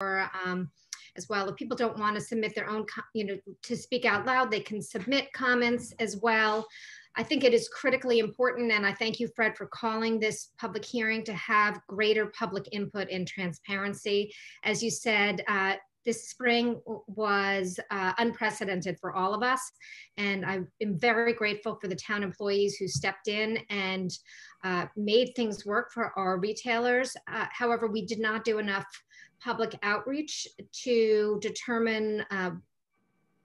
as well. If people don't want to submit their own, to speak out loud, they can submit comments as well. I think it is critically important, and I thank you, Fred, for calling this public hearing to have greater public input and transparency. As you said, this spring was unprecedented for all of us, and I am very grateful for the town employees who stepped in and made things work for our retailers. However, we did not do enough public outreach to determine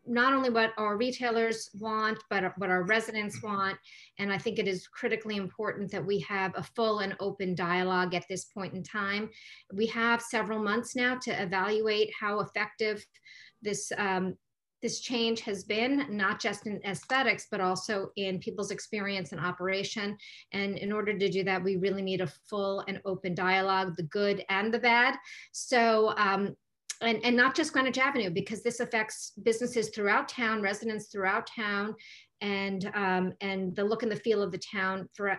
not only what our retailers want, but what our residents want. And I think it is critically important that we have a full and open dialogue at this point in time. We have several months now to evaluate how effective this change has been, not just in aesthetics, but also in people's experience and operation. And in order to do that, we really need a full and open dialogue, the good and the bad. So, and not just Greenwich Avenue, because this affects businesses throughout town, residents throughout town, and the look and the feel of the town for,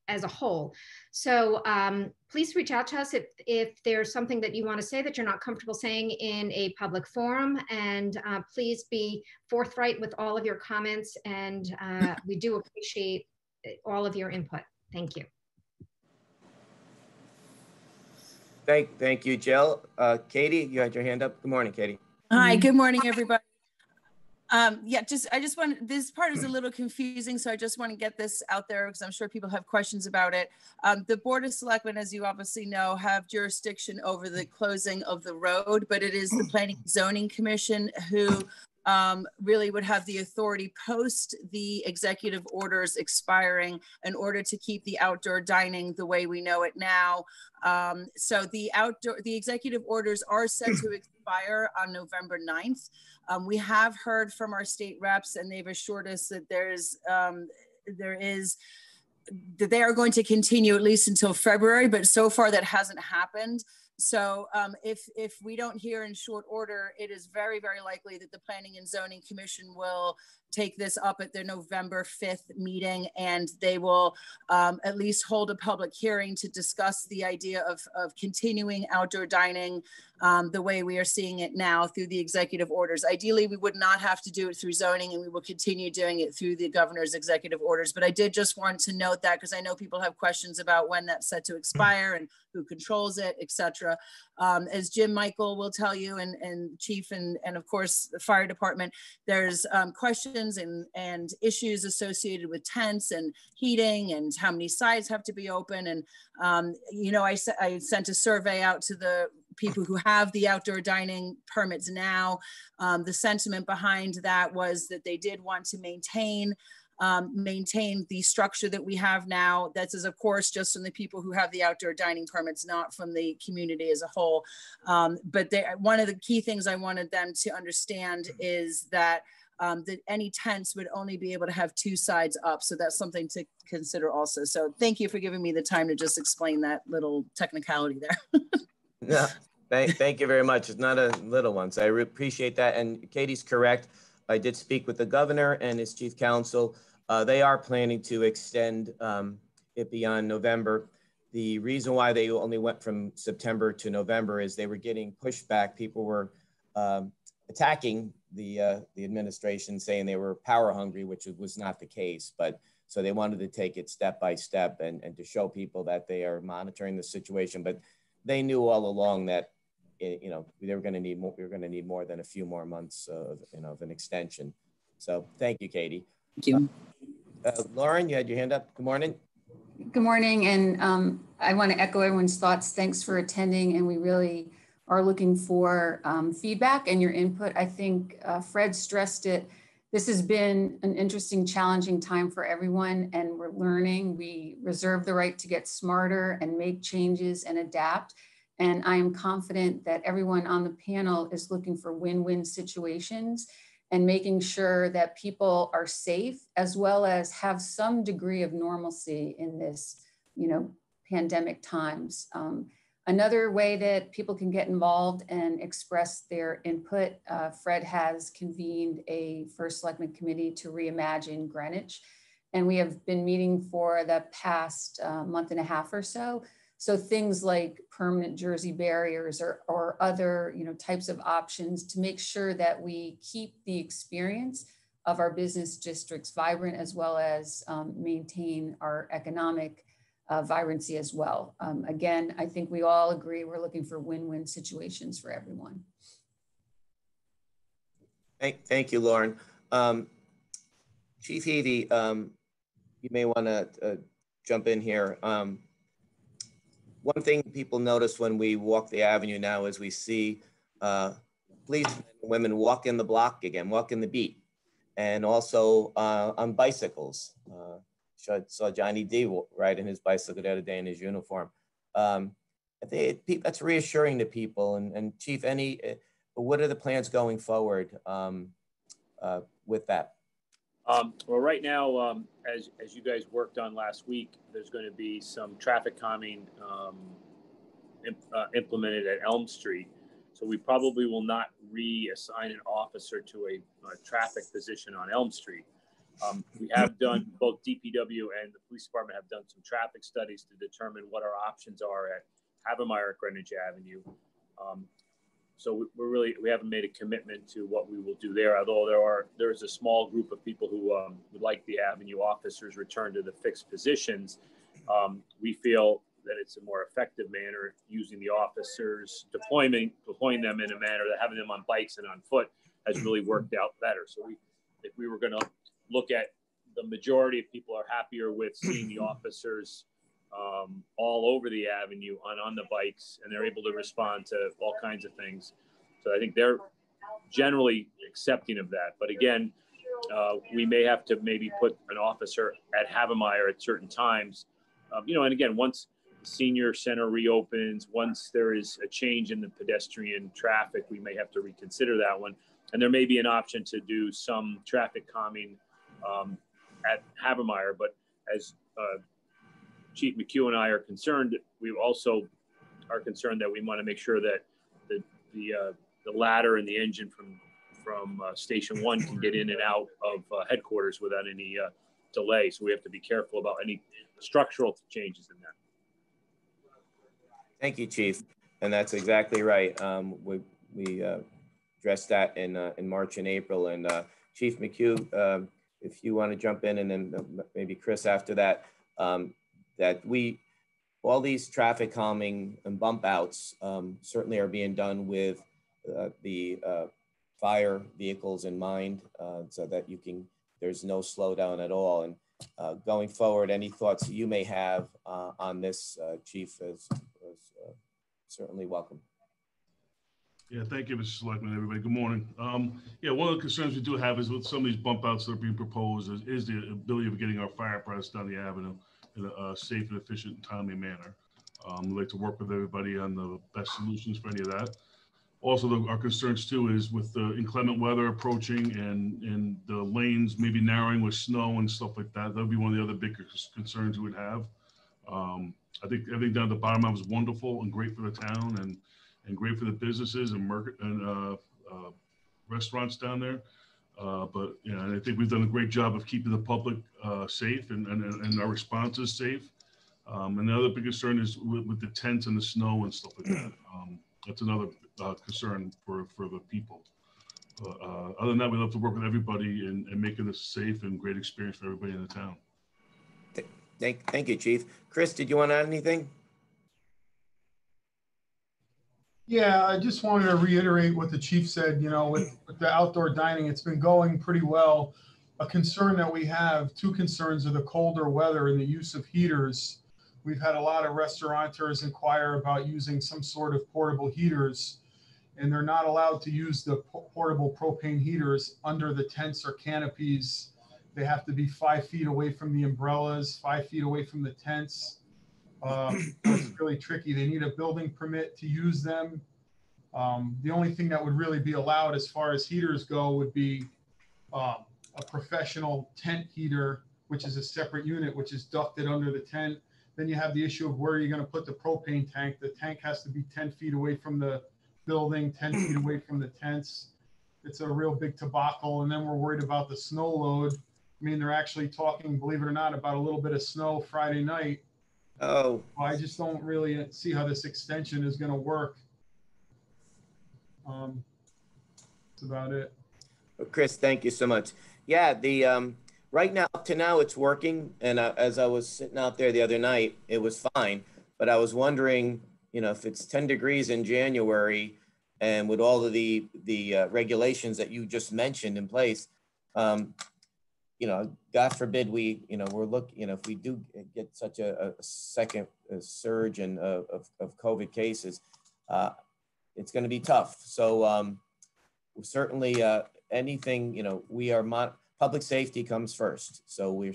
as a whole. So please reach out to us if there's something that you want to say that you're not comfortable saying in a public forum, and please be forthright with all of your comments, and we do appreciate all of your input. Thank you. Thank you, Jill. Katie, you had your hand up. Good morning, Katie. Hi, good morning, everybody. Yeah, I just want, this part is a little confusing, so I just want to get this out there because I'm sure people have questions about it. The Board of Selectmen, as you obviously know, have jurisdiction over the closing of the road, but it is the Planning and Zoning Commission who really would have the authority post the executive orders expiring in order to keep the outdoor dining the way we know it now. So the executive orders are set to expire on November 9th. We have heard from our state reps, and they've assured us that that they are going to continue at least until February, but so far that hasn't happened. So if we don't hear in short order, it is very, very likely that the Planning and Zoning Commission will take this up at their November 5th meeting, and they will at least hold a public hearing to discuss the idea of continuing outdoor dining the way we are seeing it now through the executive orders. Ideally, we would not have to do it through zoning, and we will continue doing it through the governor's executive orders. But I did just want to note that because I know people have questions about when that's set to expire and who controls it, etc. As Jim Michael will tell you, and Chief, and of course the fire department, there's questions and issues associated with tents and heating and how many sides have to be open. And I sent a survey out to the people who have the outdoor dining permits now. The sentiment behind that was that they did want to maintain the structure that we have now. That is, of course, just from the people who have the outdoor dining permits, not from the community as a whole. But one of the key things I wanted them to understand is that any tents would only be able to have two sides up. So that's something to consider also. So thank you for giving me the time to just explain that little technicality there. Yeah, thank you very much. It's not a little one, so I appreciate that. And Katie's correct. I did speak with the governor and his chief counsel. They are planning to extend it beyond November. The reason why they only went from September to November is they were getting pushback. People were attacking the administration, saying they were power hungry, which was not the case. But so they wanted to take it step by step and to show people that they are monitoring the situation. But they knew all along that they were going to need more. We were going to need more than a few more months of an extension. So thank you, Katie. Thank you. Lauren, you had your hand up. Good morning. Good morning, and I want to echo everyone's thoughts. Thanks for attending, and we really are looking for feedback and your input. I think Fred stressed it. This has been an interesting, challenging time for everyone, and we're learning. We reserve the right to get smarter and make changes and adapt. And I am confident that everyone on the panel is looking for win-win situations and making sure that people are safe, as well as have some degree of normalcy in this, pandemic times. Another way that people can get involved and express their input, Fred has convened a First Selectman Committee to reimagine Greenwich. And we have been meeting for the past month and a half or so. So things like permanent Jersey barriers or other, types of options to make sure that we keep the experience of our business districts vibrant, as well as maintain our economic vibrancy as well. Again, I think we all agree we're looking for win-win situations for everyone. Thank you, Lauren. Chief Heavey, you may want to jump in here. One thing people notice when we walk the avenue now is we see policemen and women walk in the block again, walk in the beat, and also on bicycles. Saw Johnny D riding his bicycle the other day in his uniform. That's reassuring to people. And Chief, what are the plans going forward with that? Well, right now, as you guys worked on last week, there's going to be some traffic calming implemented at Elm Street. So we probably will not reassign an officer to a traffic position on Elm Street. We have done, both DPW and the police department have done some traffic studies to determine what our options are at Havemeyer Greenwich Avenue. So we haven't made a commitment to what we will do there, although there's a small group of people who would like the avenue officers return to the fixed positions. We feel that it's a more effective manner using the officers, deploying them in a manner that having them on bikes and on foot has really worked out better. So if we were going to look at the majority of people are happier with seeing the officers all over the avenue on the bikes, and they're able to respond to all kinds of things. So I think they're generally accepting of that. But again, we may have to maybe put an officer at Havemeyer at certain times. And again, once the senior center reopens, once there is a change in the pedestrian traffic, we may have to reconsider that one. And there may be an option to do some traffic calming at Havemeyer. But as Chief McHugh and I are concerned, we also are concerned that we want to make sure that the ladder and the engine from Station 1 can get in and out of headquarters without any delay. So we have to be careful about any structural changes in that. Thank you, Chief. And that's exactly right. We addressed that in March and April. And Chief McHugh, if you want to jump in, and then maybe Chris after that, all these traffic calming and bump outs certainly are being done with the fire vehicles in mind, so that there's no slowdown at all. And going forward, any thoughts you may have on this, Chief, is certainly welcome. Yeah, thank you, Mr. Selectman, everybody. Good morning. One of the concerns we do have is with some of these bump outs that are being proposed is the ability of getting our fire apparatus down the avenue in a safe and efficient and timely manner. We'd like to work with everybody on the best solutions for any of that. Also, our concerns too is with the inclement weather approaching and the lanes maybe narrowing with snow and stuff like that. That would be one of the other big concerns we would have. I think everything down at the bottom of it was wonderful and great for the town and great for the businesses and restaurants down there. But and I think we've done a great job of keeping the public safe and our responses safe. And the other big concern is with the tents and the snow and stuff like that. That's another concern for the people. Other than that, we love to work with everybody and making this a safe and great experience for everybody in the town. Thank you, Chief. Chris, did you want to add anything? Yeah, I just wanted to reiterate what the chief said. With the outdoor dining, it's been going pretty well. A concern that we have, two concerns, are the colder weather and the use of heaters. We've had a lot of restaurateurs inquire about using some sort of portable heaters, and they're not allowed to use the portable propane heaters under the tents or canopies. They have to be 5 feet away from the umbrellas, 5 feet away from the tents. It's really tricky. They need a building permit to use them. The only thing that would really be allowed as far as heaters go would be a professional tent heater, which is a separate unit, which is ducted under the tent. Then you have the issue of where you're going to put the propane tank. The tank has to be 10 feet away from the building, 10 feet away from the tents. It's a real big debacle. And then we're worried about the snow load. I mean, they're actually talking, believe it or not, about a little bit of snow Friday night. Oh, I just don't really see how this extension is going to work. That's about it. Chris, thank you so much. Yeah, the right now, up to now, it's working. And as I was sitting out there the other night, it was fine. But I was wondering, you know, if it's 10 degrees in January, and with all of the regulations that you just mentioned in place, you know, God forbid we, you know, if we do get such a second surge of COVID cases, it's going to be tough. So certainly anything, you know, we are public safety comes first. So we're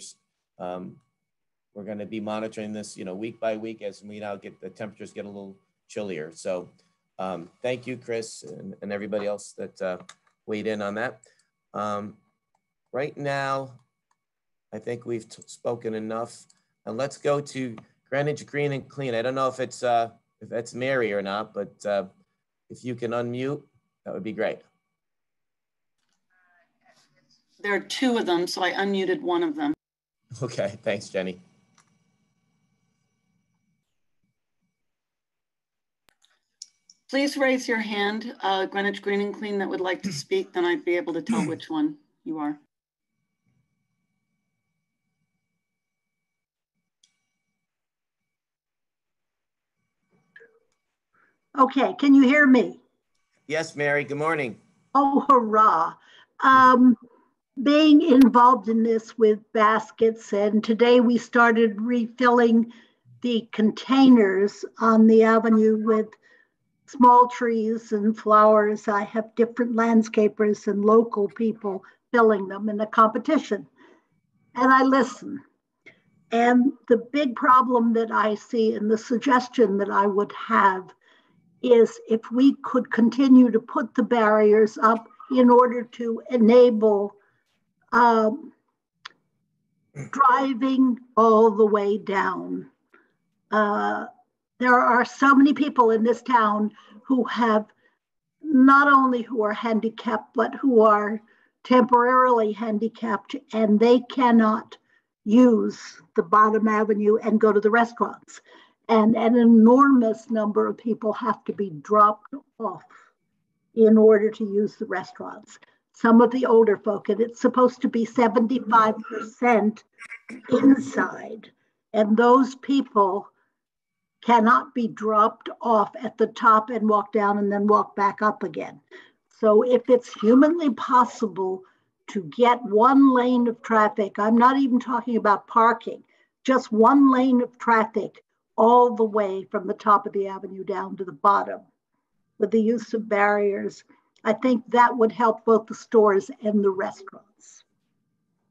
going to be monitoring this, you know, week by week as we now the temperatures get a little chillier. So thank you, Chris, and everybody else that weighed in on that. Right now, I think we've spoken enough. And let's go to Greenwich Green and Clean. I don't know if that's Mary or not, but if you can unmute, that would be great. There are two of them, so I unmuted one of them. Okay, thanks, Jenny. Please raise your hand, Greenwich Green and Clean, that would like to speak, then I'd be able to tell which one you are. Okay, can you hear me? Yes, Mary, good morning. Oh, hurrah. Being involved in this with baskets, and today we started refilling the containers on the avenue with small trees and flowers. I have different landscapers and local people filling them in a competition. And I listen. And the big problem that I see, and the suggestion that I would have, is if we could continue to put the barriers up in order to enable driving all the way down. There are so many people in this town who have not only who are handicapped, but who are temporarily handicapped, and they cannot use the bottom avenue and go to the restaurants. And an enormous number of people have to be dropped off in order to use the restaurants. Some of the older folk, and it's supposed to be 75% inside. And those people cannot be dropped off at the top and walk down and then walk back up again. So if it's humanly possible to get one lane of traffic, I'm not even talking about parking, just one lane of traffic all the way from the top of the avenue down to the bottom with the use of barriers, I think that would help both the stores and the restaurants.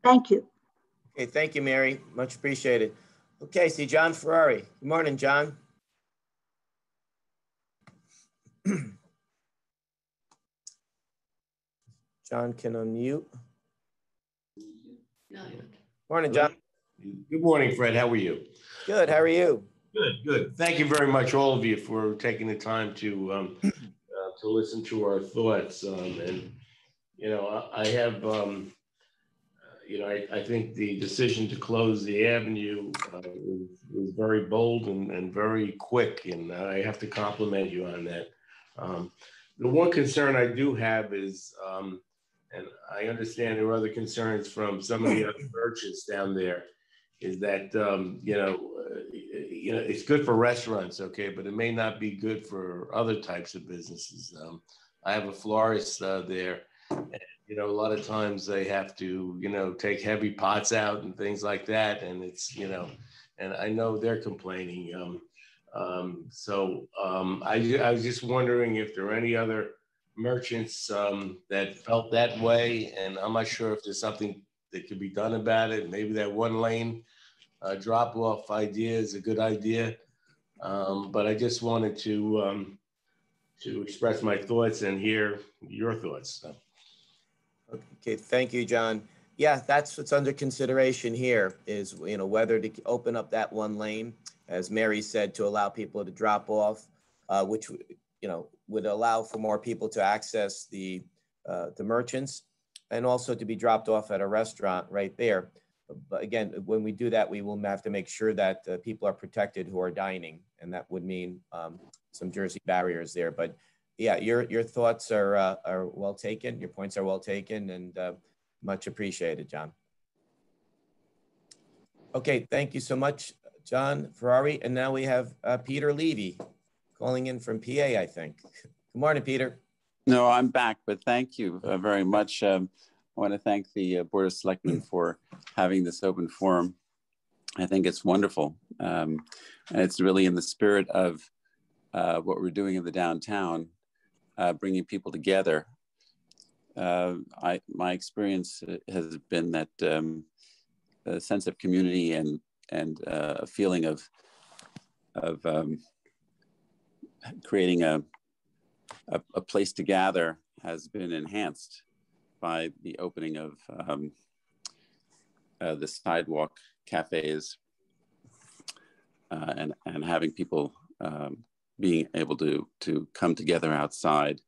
Thank you. Okay, thank you, Mary. Much appreciated. Okay, see John Ferrari. Good morning, John. John can unmute. Morning, John. Good morning, Fred. How are you? Good. How are you? Good, good. Thank you very much, all of you, for taking the time to listen to our thoughts. And you know, I have, you know, I think the decision to close the avenue was very bold and very quick, and I have to compliment you on that. The one concern I do have is, and I understand there are other concerns from some of the other merchants down there, is that you know, it's good for restaurants, okay, but it may not be good for other types of businesses. I have a florist there, and, you know, a lot of times they have to, you know, take heavy pots out and things like that, and it's, you know, and I know they're complaining. So I was just wondering if there are any other merchants that felt that way, and I'm not sure if there's something that could be done about it. Maybe that one lane drop-off idea is a good idea, but I just wanted to express my thoughts and hear your thoughts. So. Okay, thank you, John. Yeah, that's what's under consideration here is, you know, whether to open up that one lane, as Mary said, to allow people to drop off, which, you know, would allow for more people to access the merchants and also to be dropped off at a restaurant right there. but again, when we do that, we will have to make sure that people are protected who are dining, and that would mean some Jersey barriers there. But yeah, your thoughts are well taken. Your points are well taken, and much appreciated, John. Okay, thank you so much, John Ferrari. And now we have Peter Levy calling in from PA, I think. Good morning, Peter. No, I'm back, but thank you very much. I want to thank the Board of Selectmen for having this open forum. I think it's wonderful. And it's really in the spirit of what we're doing in the downtown, bringing people together. My experience has been that a sense of community and a feeling of creating a place to gather has been enhanced by the opening of the sidewalk cafes and having people being able to come together outside.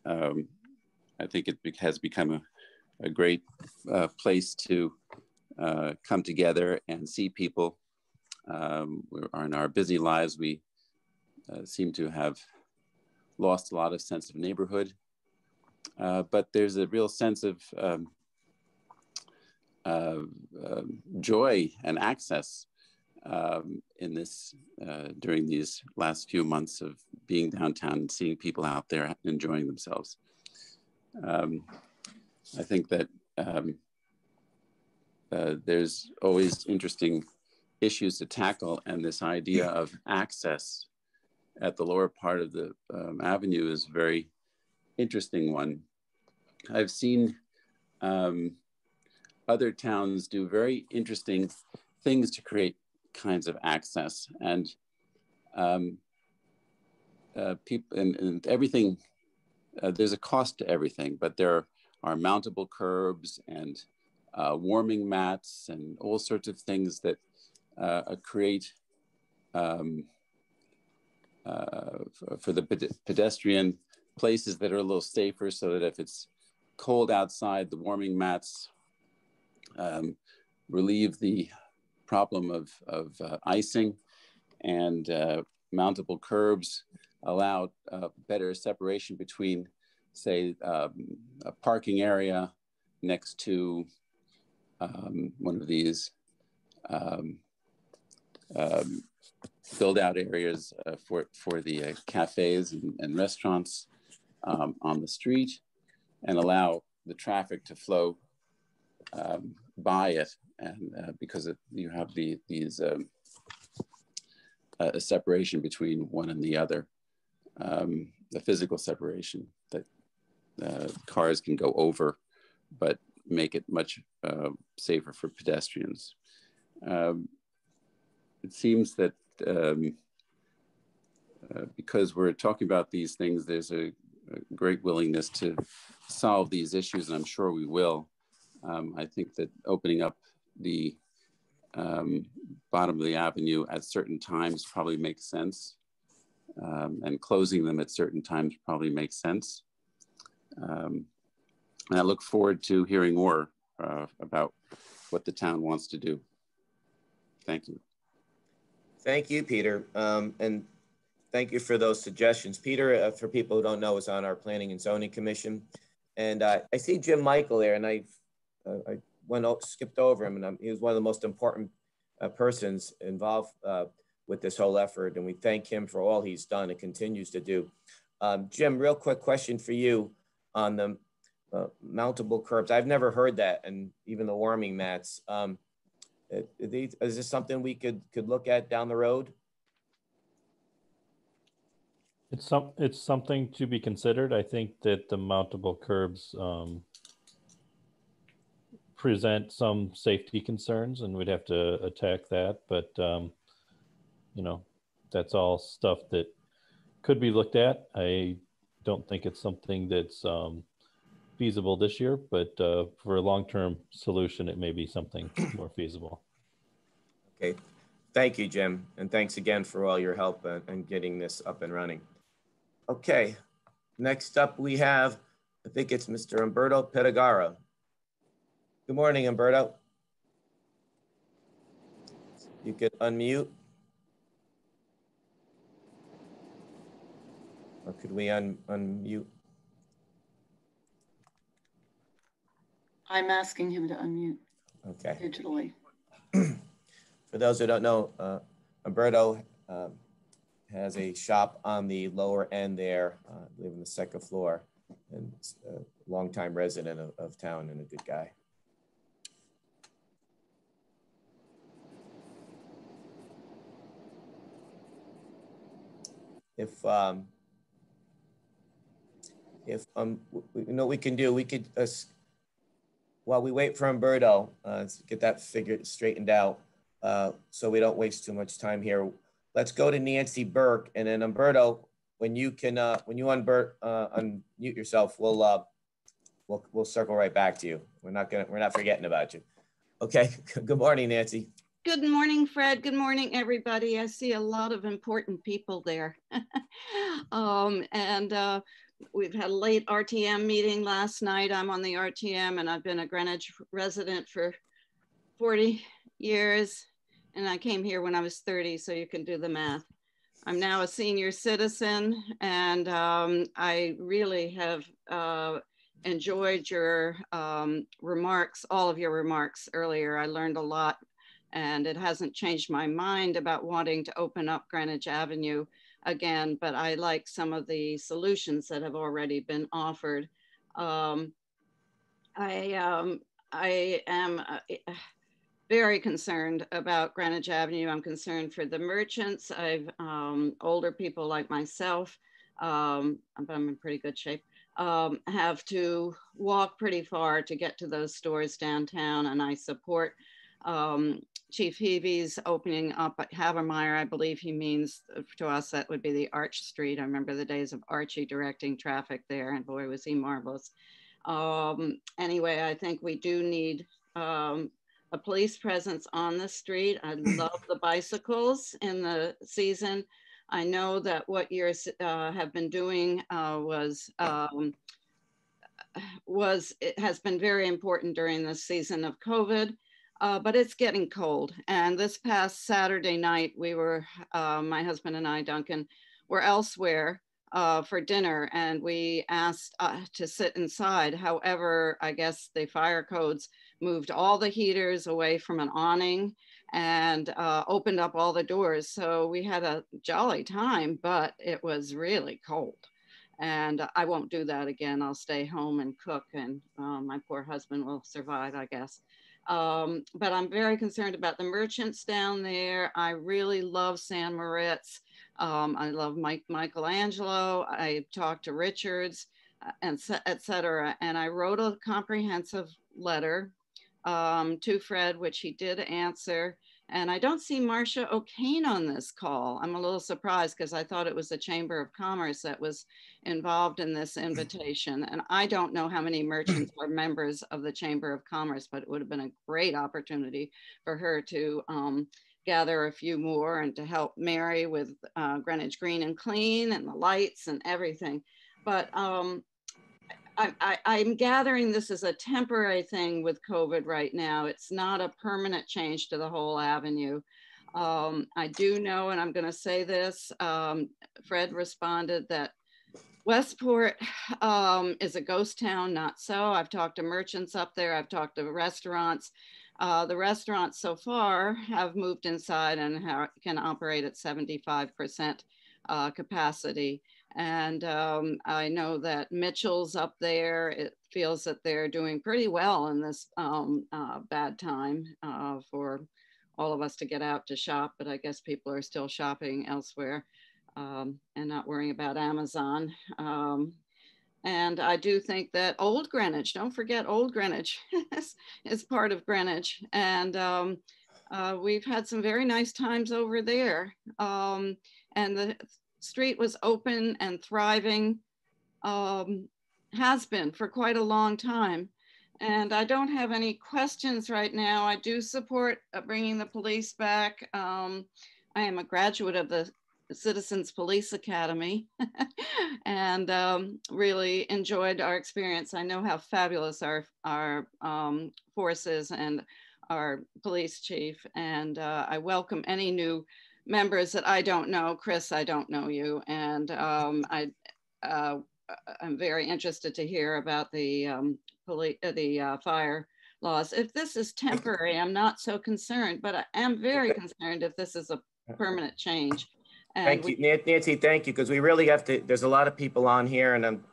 I think it has become a great place to come together and see people. In our busy lives, we seem to have lost a lot of sense of neighborhood, but there's a real sense of joy and access in this during these last few months of being downtown and seeing people out there enjoying themselves. I think that there's always interesting issues to tackle, and this idea of access at the lower part of the avenue is a very interesting one. I've seen other towns do very interesting things to create kinds of access, and people and everything. There's a cost to everything, but there are mountable curbs and warming mats and all sorts of things that create for the pedestrian places that are a little safer, so that if it's cold outside, the warming mats relieve the problem of icing, and mountable curbs allow better separation between, say, a parking area next to one of these build out areas for the cafes and restaurants on the street, and allow the traffic to flow by it. And because you have these a separation between one and the other, the physical separation that cars can go over, but make it much safer for pedestrians. It seems that because we're talking about these things, there's a great willingness to solve these issues, and I'm sure we will. I think that opening up the bottom of the avenue at certain times probably makes sense, and closing them at certain times probably makes sense. And I look forward to hearing more about what the town wants to do. Thank you. Thank you, Peter. And thank you for those suggestions. Peter, for people who don't know, is on our Planning and Zoning Commission. And I see Jim Michael there, and I skipped over him, and he was one of the most important persons involved with this whole effort. And we thank him for all he's done and continues to do. Jim, real quick question for you on the mountable curbs. I've never heard that, and even the warming mats. Is this something we could look at down the road? It's something to be considered. I think that the mountable curbs present some safety concerns, and we'd have to attack that. But you know, that's all stuff that could be looked at. I don't think it's something that's feasible this year, but for a long-term solution, it may be something more feasible. Okay, thank you, Jim, and thanks again for all your help and getting this up and running. Okay, next up we have, I think it's Mr. Umberto Pedagara. Good morning, Umberto. you could unmute. Or could we unmute? I'm asking him to unmute Okay. digitally. For those who don't know, Umberto has a shop on the lower end there, live on the second floor, and a longtime resident of town and a good guy. If you know what we can do, we could, while we wait for Umberto, get that figure straightened out, so we don't waste too much time here. Let's go to Nancy Burke, and then Umberto, when you can, when you unmute yourself, we'll circle right back to you. We're not forgetting about you. Okay. Good morning, Nancy. Good morning, Fred. Good morning, everybody. I see a lot of important people there. We've had a late RTM meeting last night. I'm on the RTM and I've been a Greenwich resident for 40 years. And I came here when I was 30, so you can do the math. I'm now a senior citizen, and I really have enjoyed your remarks, all of your remarks earlier. I learned a lot, and it hasn't changed my mind about wanting to open up Greenwich Avenue again, but I like some of the solutions that have already been offered. I am very concerned about Greenwich Avenue. I'm concerned for the merchants. I've older people like myself, but I'm in pretty good shape, have to walk pretty far to get to those stores downtown, and I support Chief Heavy's opening up at Havermeyer. I believe he means to us that would be the Arch Street. I remember the days of Archie directing traffic there, and boy, was he marvelous. Anyway, I think we do need a police presence on the street. I love the bicycles in the season. I know that what you have been doing it has been very important during the season of COVID. But it's getting cold. And this past Saturday night, we were, my husband and I, Duncan, were elsewhere for dinner, and we asked to sit inside. However, I guess the fire codes moved all the heaters away from an awning and opened up all the doors. So we had a jolly time, but it was really cold. And I won't do that again. I'll stay home and cook, and my poor husband will survive, I guess. But I'm very concerned about the merchants down there. I really love San Moritz. I love Michelangelo. I talked to Richards, and et cetera. And I wrote a comprehensive letter to Fred, which he did answer. And I don't see Marcia O'Kane on this call. I'm a little surprised because I thought it was the Chamber of Commerce that was involved in this invitation. And I don't know how many merchants are members of the Chamber of Commerce, but it would have been a great opportunity for her to gather a few more and to help Mary with Greenwich Green and Clean and the lights and everything. But I'm gathering this is a temporary thing with COVID right now. It's not a permanent change to the whole avenue. I do know, and I'm going to say this, Fred responded that Westport is a ghost town. Not so. I've talked to merchants up there. I've talked to restaurants. The restaurants so far have moved inside and can operate at 75% capacity. And I know that Mitchell's up there. It feels that they're doing pretty well in this bad time for all of us to get out to shop, but I guess people are still shopping elsewhere and not worrying about Amazon. And I do think that Old Greenwich, don't forget Old Greenwich is part of Greenwich. And we've had some very nice times over there. And the street was open and thriving, has been for quite a long time. And I don't have any questions right now. I do support bringing the police back. I am a graduate of the Citizens Police Academy and really enjoyed our experience. I know how fabulous our force is, and our police chief. And I welcome any new members that I don't know. Chris, I don't know you. And I'm very interested to hear about the fire laws. If this is temporary, I'm not so concerned, but I am very concerned if this is a permanent change. And thank you, Nancy. Thank you, because we really have to. There's a lot of people on here, and I'm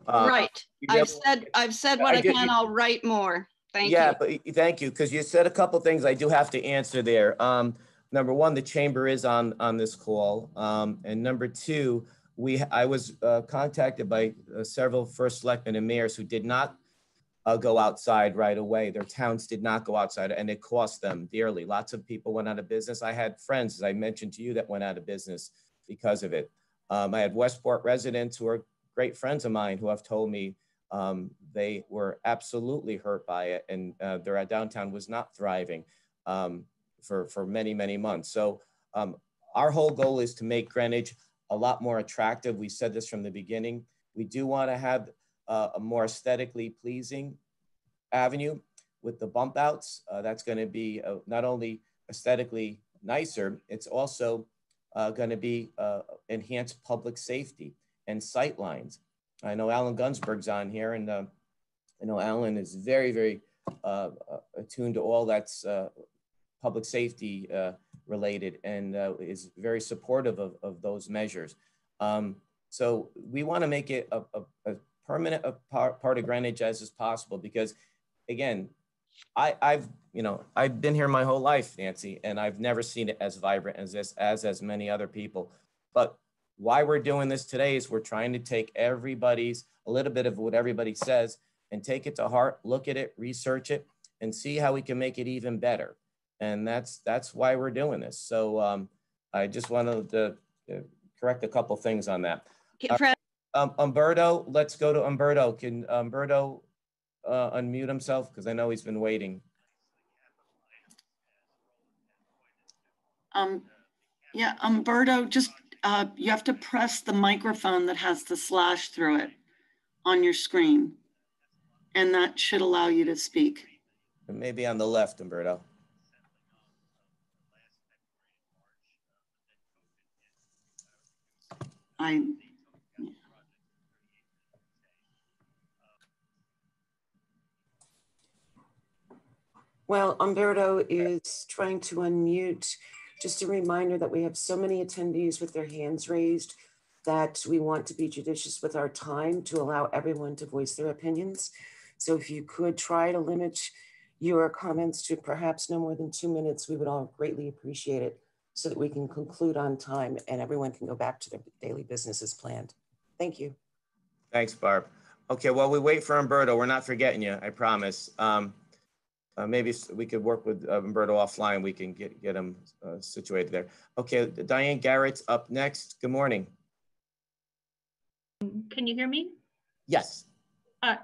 right. I've said what I can. I'll write more. Thank you. Yeah, but thank you, because you said a couple things I do have to answer there. Number one, the chamber is on this call, and number two, I was contacted by several first selectmen and mayors who did not go outside right away. Their towns did not go outside, and it cost them dearly. Lots of people went out of business. I had friends, as I mentioned to you, that went out of business because of it. I had Westport residents who are great friends of mine who have told me they were absolutely hurt by it, and their downtown was not thriving for many, many months. So our whole goal is to make Greenwich a lot more attractive. We said this from the beginning. We do want to have a more aesthetically pleasing avenue with the bump outs. That's going to be not only aesthetically nicer, it's also going to be enhanced public safety and sight lines. I know Alan Gunsberg's on here, and I know Alan is very, very attuned to all that's public safety related, and is very supportive of those measures. So we want to make it a permanent part of Greenwich as is possible, because again, I've been here my whole life, Nancy, and I've never seen it as vibrant as this, as many other people. But why we're doing this today is we're trying to take a little bit of what everybody says and take it to heart, look at it, research it, and see how we can make it even better. And that's why we're doing this. So I just wanted to correct a couple things on that. Umberto, let's go to Umberto. Can Umberto unmute himself? Because I know he's been waiting. Yeah, Umberto, just you have to press the microphone that has the slash through it on your screen, and that should allow you to speak. Maybe on the left, Umberto. Well, Umberto is trying to unmute. Just a reminder that we have so many attendees with their hands raised that we want to be judicious with our time to allow everyone to voice their opinions. So if you could try to limit your comments to perhaps no more than 2 minutes, we would all greatly appreciate it, so that we can conclude on time and everyone can go back to their daily business as planned. Thank you. Thanks, Barb. Okay, while we wait for Umberto, we're not forgetting you, I promise. Maybe we could work with Umberto offline. We can get him situated there. Okay, Diane Garrett's up next. Good morning. Can you hear me? Yes.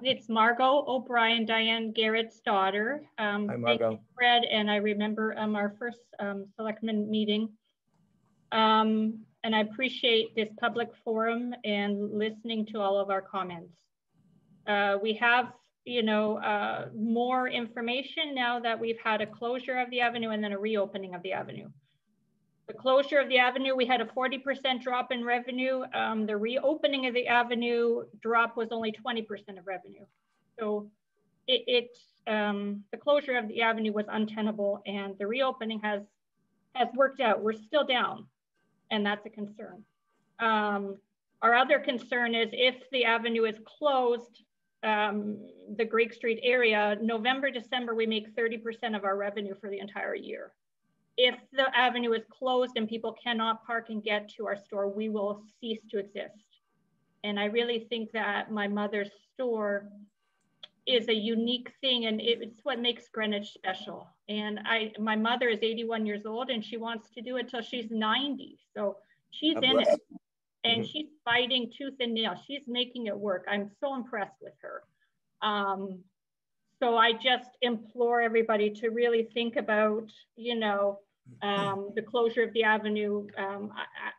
It's Margot O'Brien, Diane Garrett's daughter. Hi, Margot. Thank you, Fred, and I remember our first selectmen meeting. And I appreciate this public forum and listening to all of our comments. We have more information now that we've had a closure of the avenue and then a reopening of the avenue. The closure of the avenue, we had a 40% drop in revenue. The reopening of the avenue drop was only 20% of revenue. So the closure of the avenue was untenable, and the reopening has worked out. We're still down, and that's a concern. Our other concern is if the avenue is closed, the Greek Street area, November, December, we make 30% of our revenue for the entire year. If the avenue is closed and people cannot park and get to our store, we will cease to exist. And I really think that my mother's store is a unique thing, and it's what makes Greenwich special. And my mother is 81 years old, and she wants to do it till she's 90. So she's in it. And she's fighting tooth and nail. She's making it work. I'm so impressed with her. So I just implore everybody to really think about, the closure of the avenue.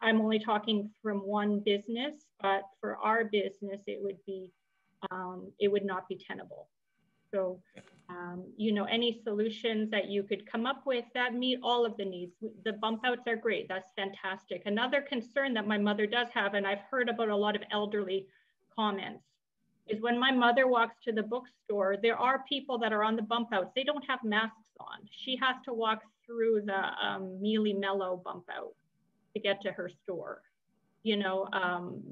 I'm only talking from one business, but for our business, it would not be tenable. So, you know, any solutions that you could come up with that meet all of the needs. The bump outs are great. That's fantastic. Another concern that my mother does have, and I've heard about a lot of elderly comments, is when my mother walks to the bookstore, there are people that are on the bump outs. They don't have masks on. She has to walk through the Mealy Mellow bump out to get to her store. You know,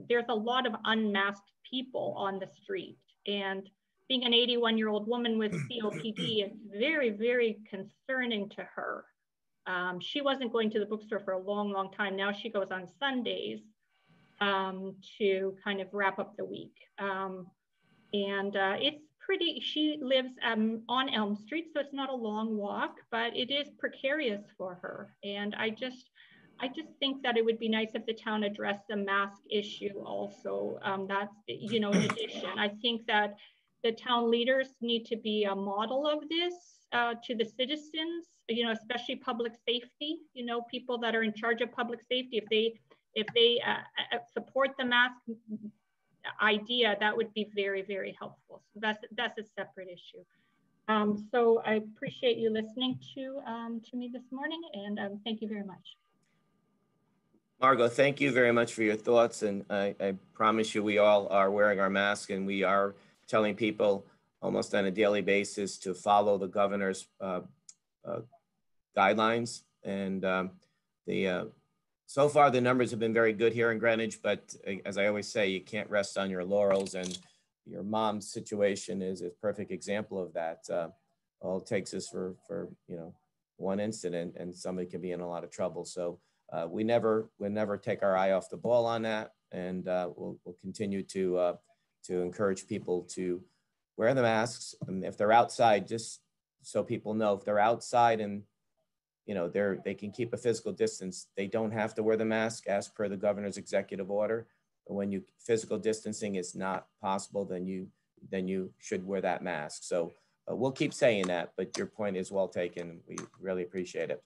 there's a lot of unmasked people on the street, and being an 81-year-old woman with COPD, it's very, very concerning to her. She wasn't going to the bookstore for a long, long time. Now she goes on Sundays to kind of wrap up the week. It's pretty, she lives on Elm Street, so it's not a long walk, but it is precarious for her. And I just think that it would be nice if the town addressed the mask issue also. That's, you know, in addition, I think that the town leaders need to be a model of this to the citizens, you know, especially public safety, you know, people that are in charge of public safety. If they support the mask idea, that would be very, very helpful. So that's a separate issue. So I appreciate you listening to me this morning, and thank you very much. Margot, thank you very much for your thoughts. And I promise you, we all are wearing our mask, and we are telling people almost on a daily basis to follow the governor's guidelines. And so far, the numbers have been very good here in Greenwich, but as I always say, you can't rest on your laurels, and your mom's situation is a perfect example of that. All it takes is for you know, one incident and somebody can be in a lot of trouble. So we never take our eye off the ball on that, and we'll continue to encourage people to wear the masks. And if they're outside, just so people know, if they're outside and you know, they can keep a physical distance, they don't have to wear the mask as per the governor's executive order. But when physical distancing is not possible, then you should wear that mask. So we'll keep saying that, but your point is well taken. We really appreciate it.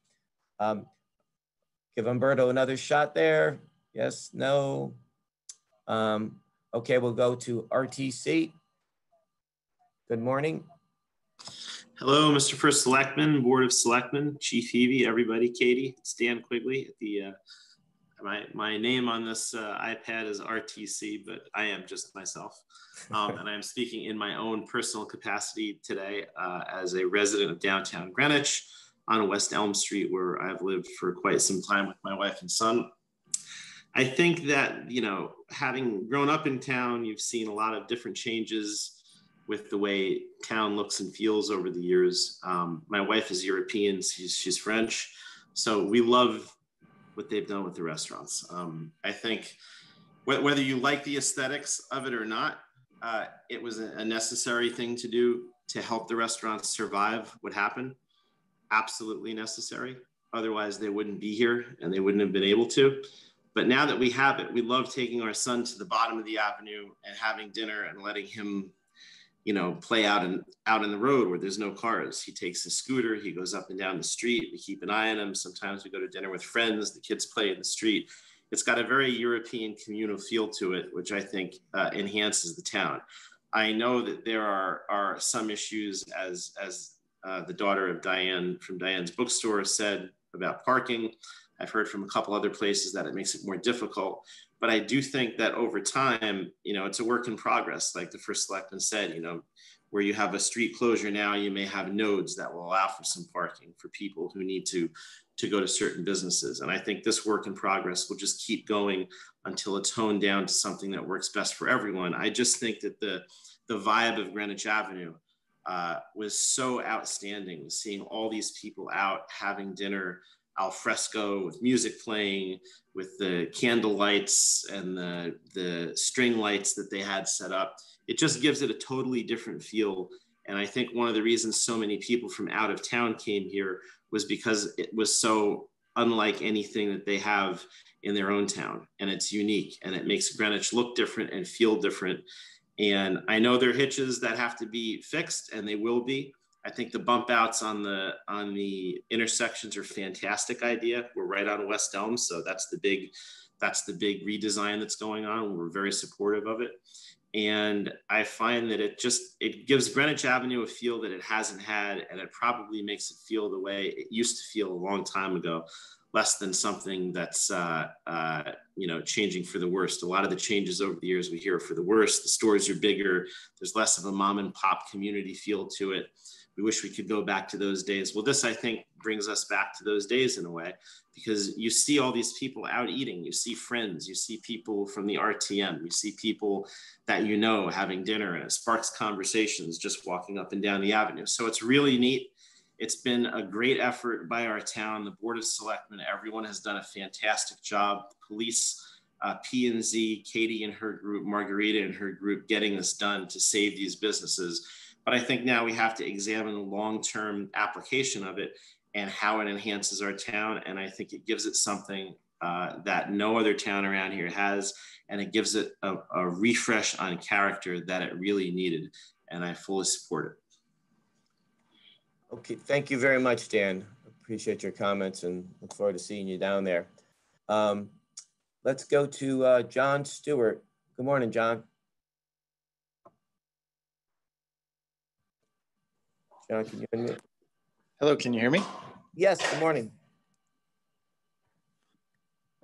Give Umberto another shot there. Yes, no. Okay, we'll go to RTC. Good morning. Hello, Mr. First Selectman, Board of Selectmen, Chief Heavey, everybody, Katie, it's Dan Quigley. My name on this iPad is RTC, but I am just myself. And I'm speaking in my own personal capacity today as a resident of downtown Greenwich on West Elm Street, where I've lived for quite some time with my wife and son. I think that, you know, having grown up in town, you've seen a lot of different changes with the way town looks and feels over the years. My wife is European, she's French. So we love what they've done with the restaurants. I think whether you like the aesthetics of it or not, it was a necessary thing to do to help the restaurants survive what happened. Absolutely necessary. Otherwise they wouldn't be here and they wouldn't have been able to. But now that we have it, we love taking our son to the bottom of the avenue and having dinner and letting him, you know, play out in the road where there's no cars. He takes a scooter, he goes up and down the street. We keep an eye on him. Sometimes we go to dinner with friends, the kids play in the street. It's got a very European communal feel to it, which I think enhances the town. I know that there are some issues, as the daughter of Diane from Diane's bookstore said, about parking. I've heard from a couple other places that it makes it more difficult. But I do think that over time, you know, it's a work in progress. Like the First Selectman said, you know, where you have a street closure now, you may have nodes that will allow for some parking for people who need to go to certain businesses. And I think this work in progress will just keep going until it's honed down to something that works best for everyone. I just think that the vibe of Greenwich Avenue was so outstanding, seeing all these people out having dinner al fresco with music playing, with the candle lights and the string lights that they had set up. It just gives it a totally different feel. And I think one of the reasons so many people from out of town came here was because it was so unlike anything that they have in their own town. And it's unique and it makes Greenwich look different and feel different. And I know there are hitches that have to be fixed, and they will be. I think the bump outs on the intersections are a fantastic idea. We're right on West Elm, so that's the big redesign that's going on. We're very supportive of it. And I find that it gives Greenwich Avenue a feel that it hasn't had, and it probably makes it feel the way it used to feel a long time ago, less than something that's changing for the worst. A lot of the changes over the years we hear are for the worst. The stores are bigger. There's less of a mom and pop community feel to it. We wish we could go back to those days. Well, this, I think, brings us back to those days in a way, because you see all these people out eating. You see friends, you see people from the RTM, you see people that you know having dinner, and it sparks conversations just walking up and down the avenue. So it's really neat. It's been a great effort by our town, the Board of Selectmen. Everyone has done a fantastic job. The police, P&Z, Katie and her group, Margarita and her group, getting this done to save these businesses. But I think now we have to examine the long-term application of it and how it enhances our town. And I think it gives it something that no other town around here has, and it gives it a refresh on character that it really needed. And I fully support it. Okay, thank you very much, Dan. Appreciate your comments and look forward to seeing you down there. Let's go to Jon Stewart. Good morning, John. John, can you hear me? Hello, can you hear me? Yes, good morning.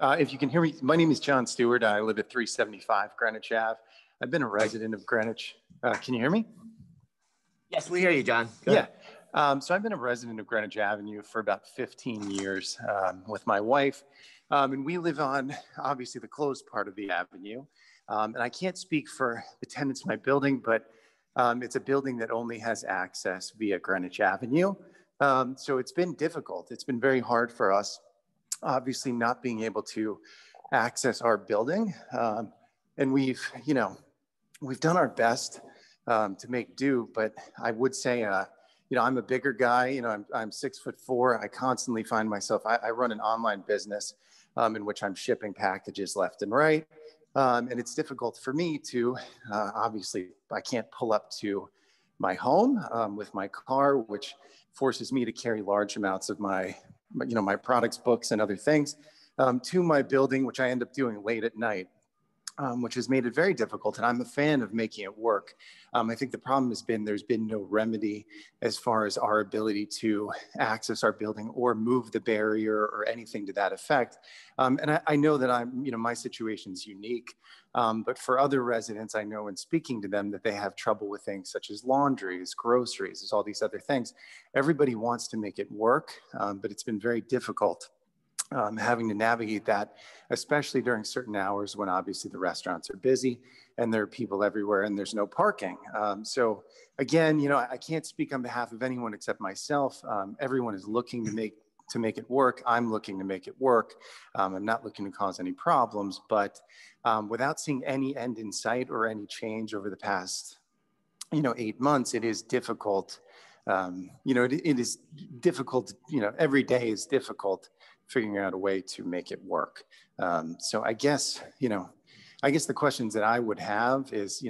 If you can hear me, my name is Jon Stewart. I live at 375 Greenwich Ave. I've been a resident of Greenwich. Can you hear me? Yes, we hear you, John. Yeah. So I've been a resident of Greenwich Avenue for about 15 years with my wife. And we live on, obviously, the closed part of the avenue. And I can't speak for the tenants of my building, but it's a building that only has access via Greenwich Avenue. So it's been difficult. It's been very hard for us, obviously, not being able to access our building. And we've done our best to make do, but I would say, I'm a bigger guy. I'm 6'4". I constantly find myself, I run an online business in which I'm shipping packages left and right. And it's difficult for me to, obviously, I can't pull up to my home with my car, which forces me to carry large amounts of my products, books, and other things to my building, which I end up doing late at night. Which has made it very difficult. And I'm a fan of making it work. I think the problem has been there's been no remedy as far as our ability to access our building or move the barrier or anything to that effect. And I know that my situation's unique, but for other residents, I know in speaking to them that they have trouble with things such as laundries, groceries, there's all these other things. Everybody wants to make it work, but it's been very difficult. Having to navigate that, especially during certain hours when obviously the restaurants are busy and there are people everywhere and there's no parking. So again, I can't speak on behalf of anyone except myself. Everyone is looking to make it work. I'm looking to make it work. I'm not looking to cause any problems, but without seeing any end in sight or any change over the past, 8 months, it is difficult. It is difficult, every day is difficult figuring out a way to make it work. So I guess the questions that I would have is,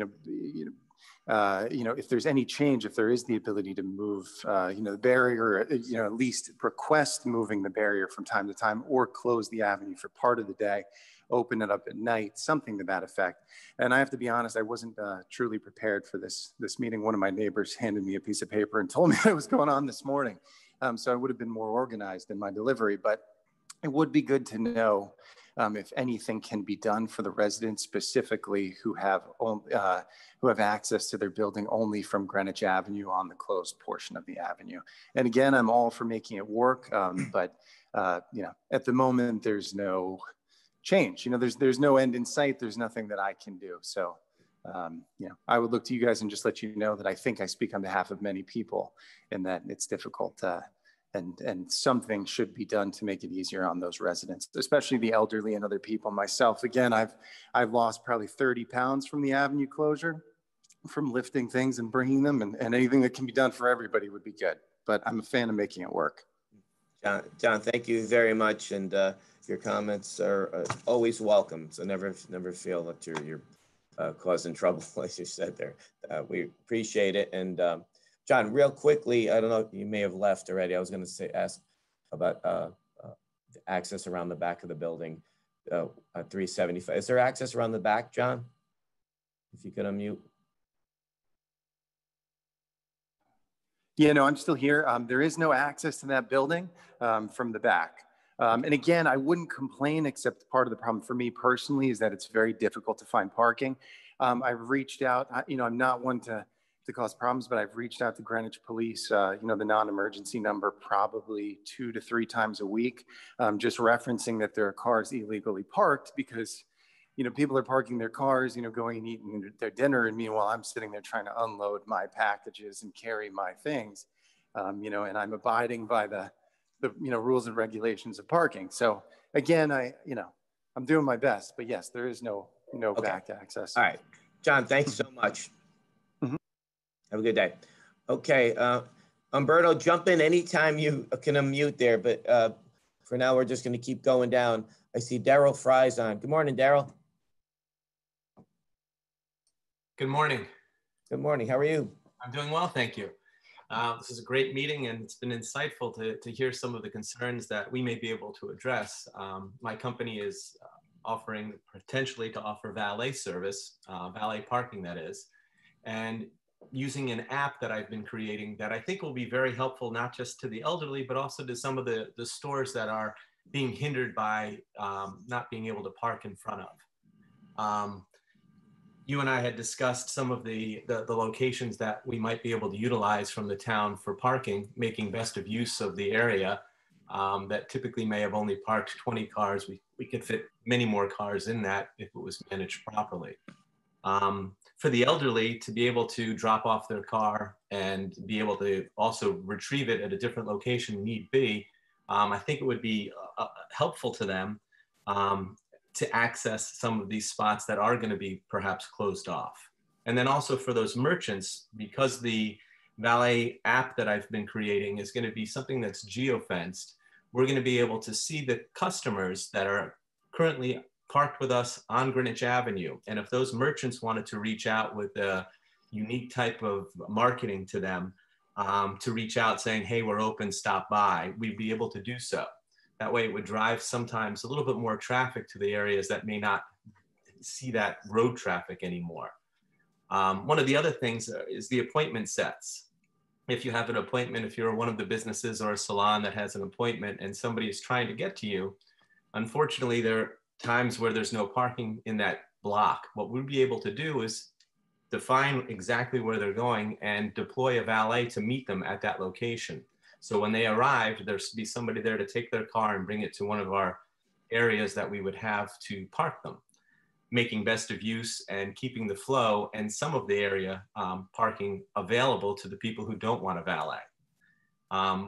if there's any change, if there is the ability to move, the barrier, at least request moving the barrier from time to time or close the avenue for part of the day, open it up at night, something to that effect. And I have to be honest, I wasn't truly prepared for this meeting. One of my neighbors handed me a piece of paper and told me what was going on this morning. So I would have been more organized in my delivery, but it would be good to know if anything can be done for the residents specifically who have access to their building only from Greenwich Avenue on the closed portion of the avenue. And again, I'm all for making it work, but at the moment there's no change. There's no end in sight. There's nothing that I can do. So, I would look to you guys and just let you know that I think I speak on behalf of many people in that it's difficult. And something should be done to make it easier on those residents, especially the elderly and other people. Myself, again, I've lost probably 30 pounds from the avenue closure, from lifting things and bringing them, and anything that can be done for everybody would be good. But I'm a fan of making it work. John, thank you very much, and your comments are always welcome. So never feel that you're causing trouble, as you said there. We appreciate it. And John, real quickly, I don't know, you may have left already. I was going to ask about the access around the back of the building at 375. Is there access around the back, John? If you could unmute. Yeah, no, I'm still here. There is no access to that building from the back. And again, I wouldn't complain, except part of the problem for me personally is that it's very difficult to find parking. I've reached out, I'm not one to cause problems, but I've reached out to Greenwich Police, the non-emergency number probably 2 to 3 times a week, just referencing that there are cars illegally parked because people are parking their cars, going and eating their dinner. And meanwhile, I'm sitting there trying to unload my packages and carry my things, and I'm abiding by the rules and regulations of parking. So again, I'm doing my best, but yes, there is no back access. All right, John, thanks so much. Mm-hmm. Have a good day. Okay, Umberto, jump in anytime you can unmute there, but for now, we're just gonna keep going down. I see Daryl Fry's on. Good morning, Daryl. Good morning. Good morning. How are you? I'm doing well, thank you. This is a great meeting, and it's been insightful to hear some of the concerns that we may be able to address. My company is offering potentially to offer valet service, valet parking that is, and using an app that I've been creating that I think will be very helpful, not just to the elderly, but also to some of the stores that are being hindered by not being able to park in front of. You and I had discussed some of the locations that we might be able to utilize from the town for parking, making best of use of the area that typically may have only parked 20 cars. We could fit many more cars in that if it was managed properly. For the elderly to be able to drop off their car and be able to also retrieve it at a different location need be, I think it would be helpful to them to access some of these spots that are going to be perhaps closed off. And then also for those merchants, because the valet app that I've been creating is going to be something that's geo-fenced, we're going to be able to see the customers that are currently parked with us on Greenwich Avenue. And if those merchants wanted to reach out with a unique type of marketing to them, to reach out saying, hey, we're open, stop by, we'd be able to do so. That way it would drive sometimes a little bit more traffic to the areas that may not see that road traffic anymore. One of the other things is the appointment sets. If you have an appointment, if you're one of the businesses or a salon that has an appointment and somebody is trying to get to you, unfortunately, there are times where there's no parking in that block. What we'll be able to do is define exactly where they're going and deploy a valet to meet them at that location. So when they arrive, there's be somebody there to take their car and bring it to one of our areas that we would have to park them, making best of use and keeping the flow and some of the area parking available to the people who don't want a valet.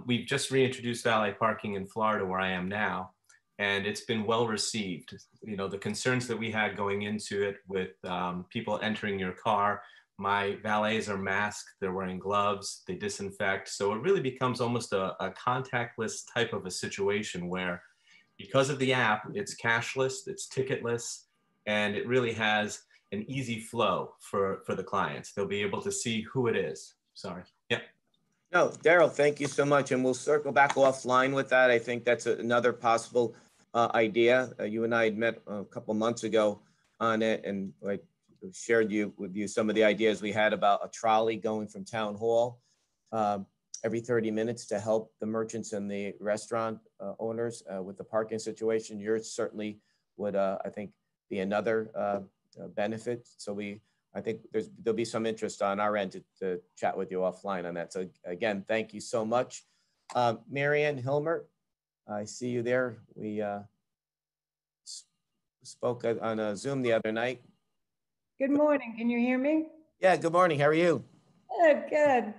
We've just reintroduced valet parking in Florida where I am now, and it's been well received. The concerns that we had going into it with people entering your car, my valets are masked, they're wearing gloves, they disinfect. So it really becomes almost a contactless type of a situation where, because of the app, it's cashless, it's ticketless, and it really has an easy flow for the clients. They'll be able to see who it is. Sorry. Yeah. No, Daryl, thank you so much. And we'll circle back offline with that. I think that's another possible idea. You and I had met a couple months ago on it, and I shared with you some of the ideas we had about a trolley going from town hall every 30 minutes to help the merchants and the restaurant owners with the parking situation. Yours certainly would, I think, be another benefit. So I think there'll be some interest on our end to chat with you offline on that. So again, thank you so much. Marianne Hilmer, I see you there. We spoke on a Zoom the other night. Good morning. Can you hear me? Yeah, good morning. How are you? Good.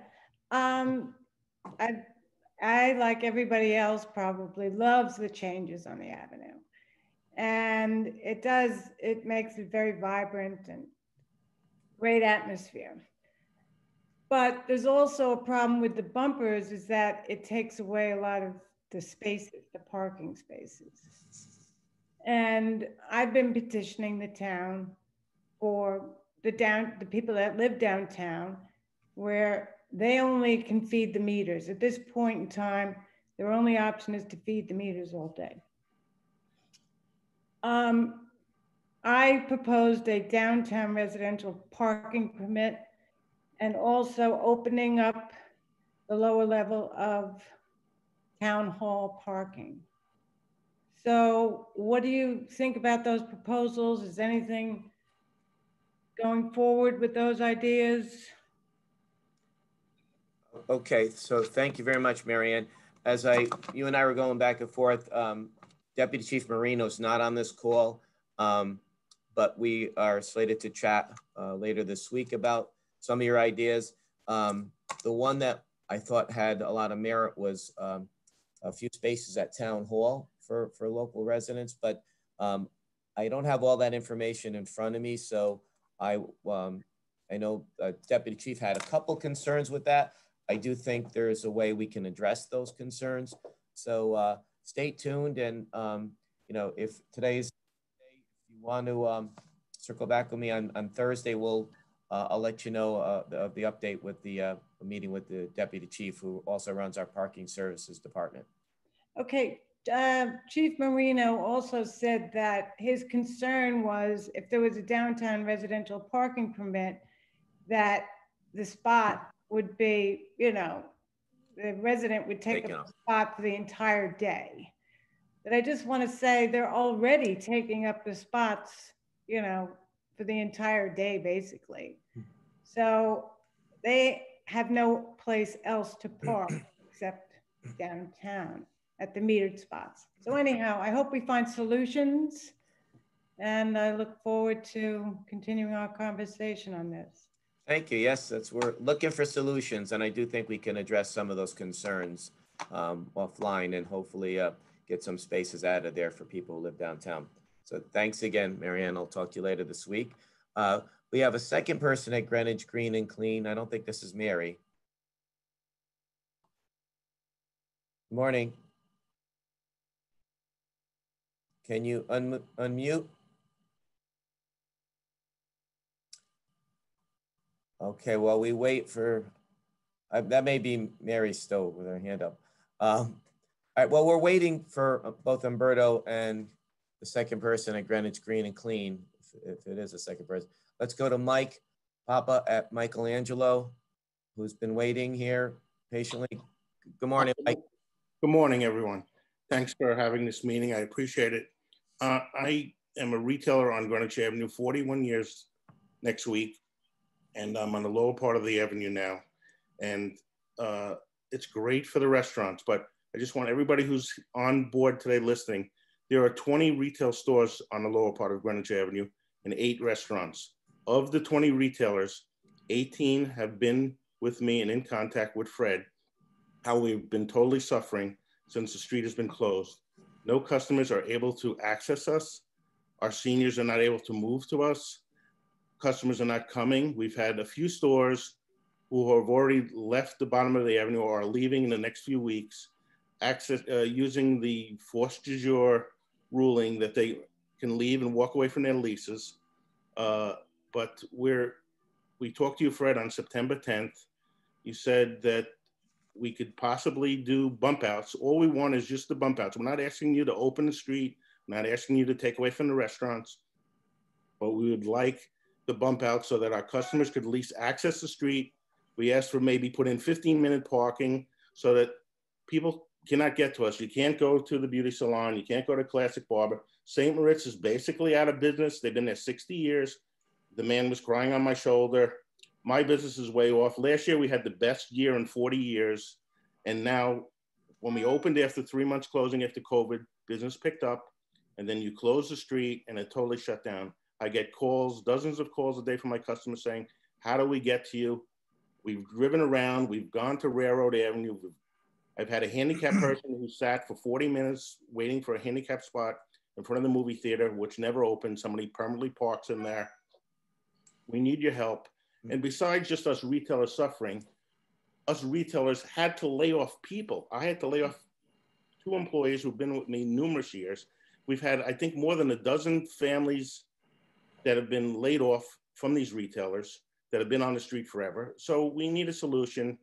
I, like everybody else, probably loves the changes on the avenue. And it makes it very vibrant and great atmosphere. But there's also a problem with the bumpers, is that it takes away a lot of the spaces, the parking spaces. And I've been petitioning the town for the people that live downtown, where they only can feed the meters. At this point in time, their only option is to feed the meters all day. I proposed a downtown residential parking permit and also opening up the lower level of town hall parking. So what do you think about those proposals? Is anything going forward with those ideas? Okay, so thank you very much, Marianne. As you and I were going back and forth, Deputy Chief Marino's not on this call, but we are slated to chat later this week about some of your ideas. The one that I thought had a lot of merit was a few spaces at Town Hall for local residents, but I don't have all that information in front of me. So I know Deputy Chief had a couple concerns with that. I do think there's a way we can address those concerns. So stay tuned, and you know, if today's day, if you want to circle back with me on Thursday, I'll let you know of the update with the meeting with the Deputy Chief, who also runs our parking services department. Okay, Chief Marino also said that his concern was if there was a downtown residential parking permit, that the spot would be, you know, the resident would take up the spot for the entire day. But I just want to say they're already taking up the spots, you know, for the entire day, basically. So they have no place else to park except downtown at the metered spots. So anyhow, I hope we find solutions, and I look forward to continuing our conversation on this. Thank you. Yes, we're looking for solutions, and I do think we can address some of those concerns offline, and hopefully get some spaces out of there for people who live downtown. So thanks again, Marianne. I'll talk to you later this week. We have a second person at Greenwich Green and Clean. I don't think this is Mary. Good morning. Can you unmute? Okay, well, we wait for, that may be Mary still with her hand up. All right, well, we're waiting for both Umberto and the second person at Greenwich Green and Clean, if it is a second person. Let's go to Mike Papa at Michelangelo, who's been waiting here patiently. Good morning, Mike. Good morning, everyone. Thanks for having this meeting. I appreciate it. I am a retailer on Greenwich Avenue, 41 years next week, and I'm on the lower part of the avenue now. And it's great for the restaurants, but I just want everybody who's on board today listening, there are 20 retail stores on the lower part of Greenwich Avenue and 8 restaurants. Of the 20 retailers, 18 have been with me and in contact with Fred, how we've been totally suffering since the street has been closed. No customers are able to access us. Our seniors are not able to move to us. Customers are not coming. We've had a few stores who have already left the bottom of the avenue or are leaving in the next few weeks, using the force de jour ruling that they can leave and walk away from their leases. But we talked to you, Fred, on September 10th. You said that we could possibly do bump outs. All we want is just the bump outs. We're not asking you to open the street, we're not asking you to take away from the restaurants, but we would like the bump out so that our customers could at least access the street. We asked for maybe put in 15-minute parking so that people cannot get to us. You can't go to the beauty salon, you can't go to Classic Barber. St. Moritz is basically out of business. They've been there 60 years. The man was crying on my shoulder. My business is way off. Last year, we had the best year in 40 years. And now when we opened after 3 months closing after COVID, business picked up, and then you close the street and it totally shut down. I get calls, dozens of calls a day from my customers saying, how do we get to you? We've driven around, we've gone to Railroad Avenue. I've had a handicapped person who sat for 40 minutes waiting for a handicapped spot in front of the movie theater, which never opened. Somebody permanently parks in there. We need your help. And besides just us retailers suffering, us retailers had to lay off people. I had to lay off 2 employees who've been with me numerous years. We've had, I think, more than a dozen families that have been laid off from these retailers that have been on the street forever. So we need a solution.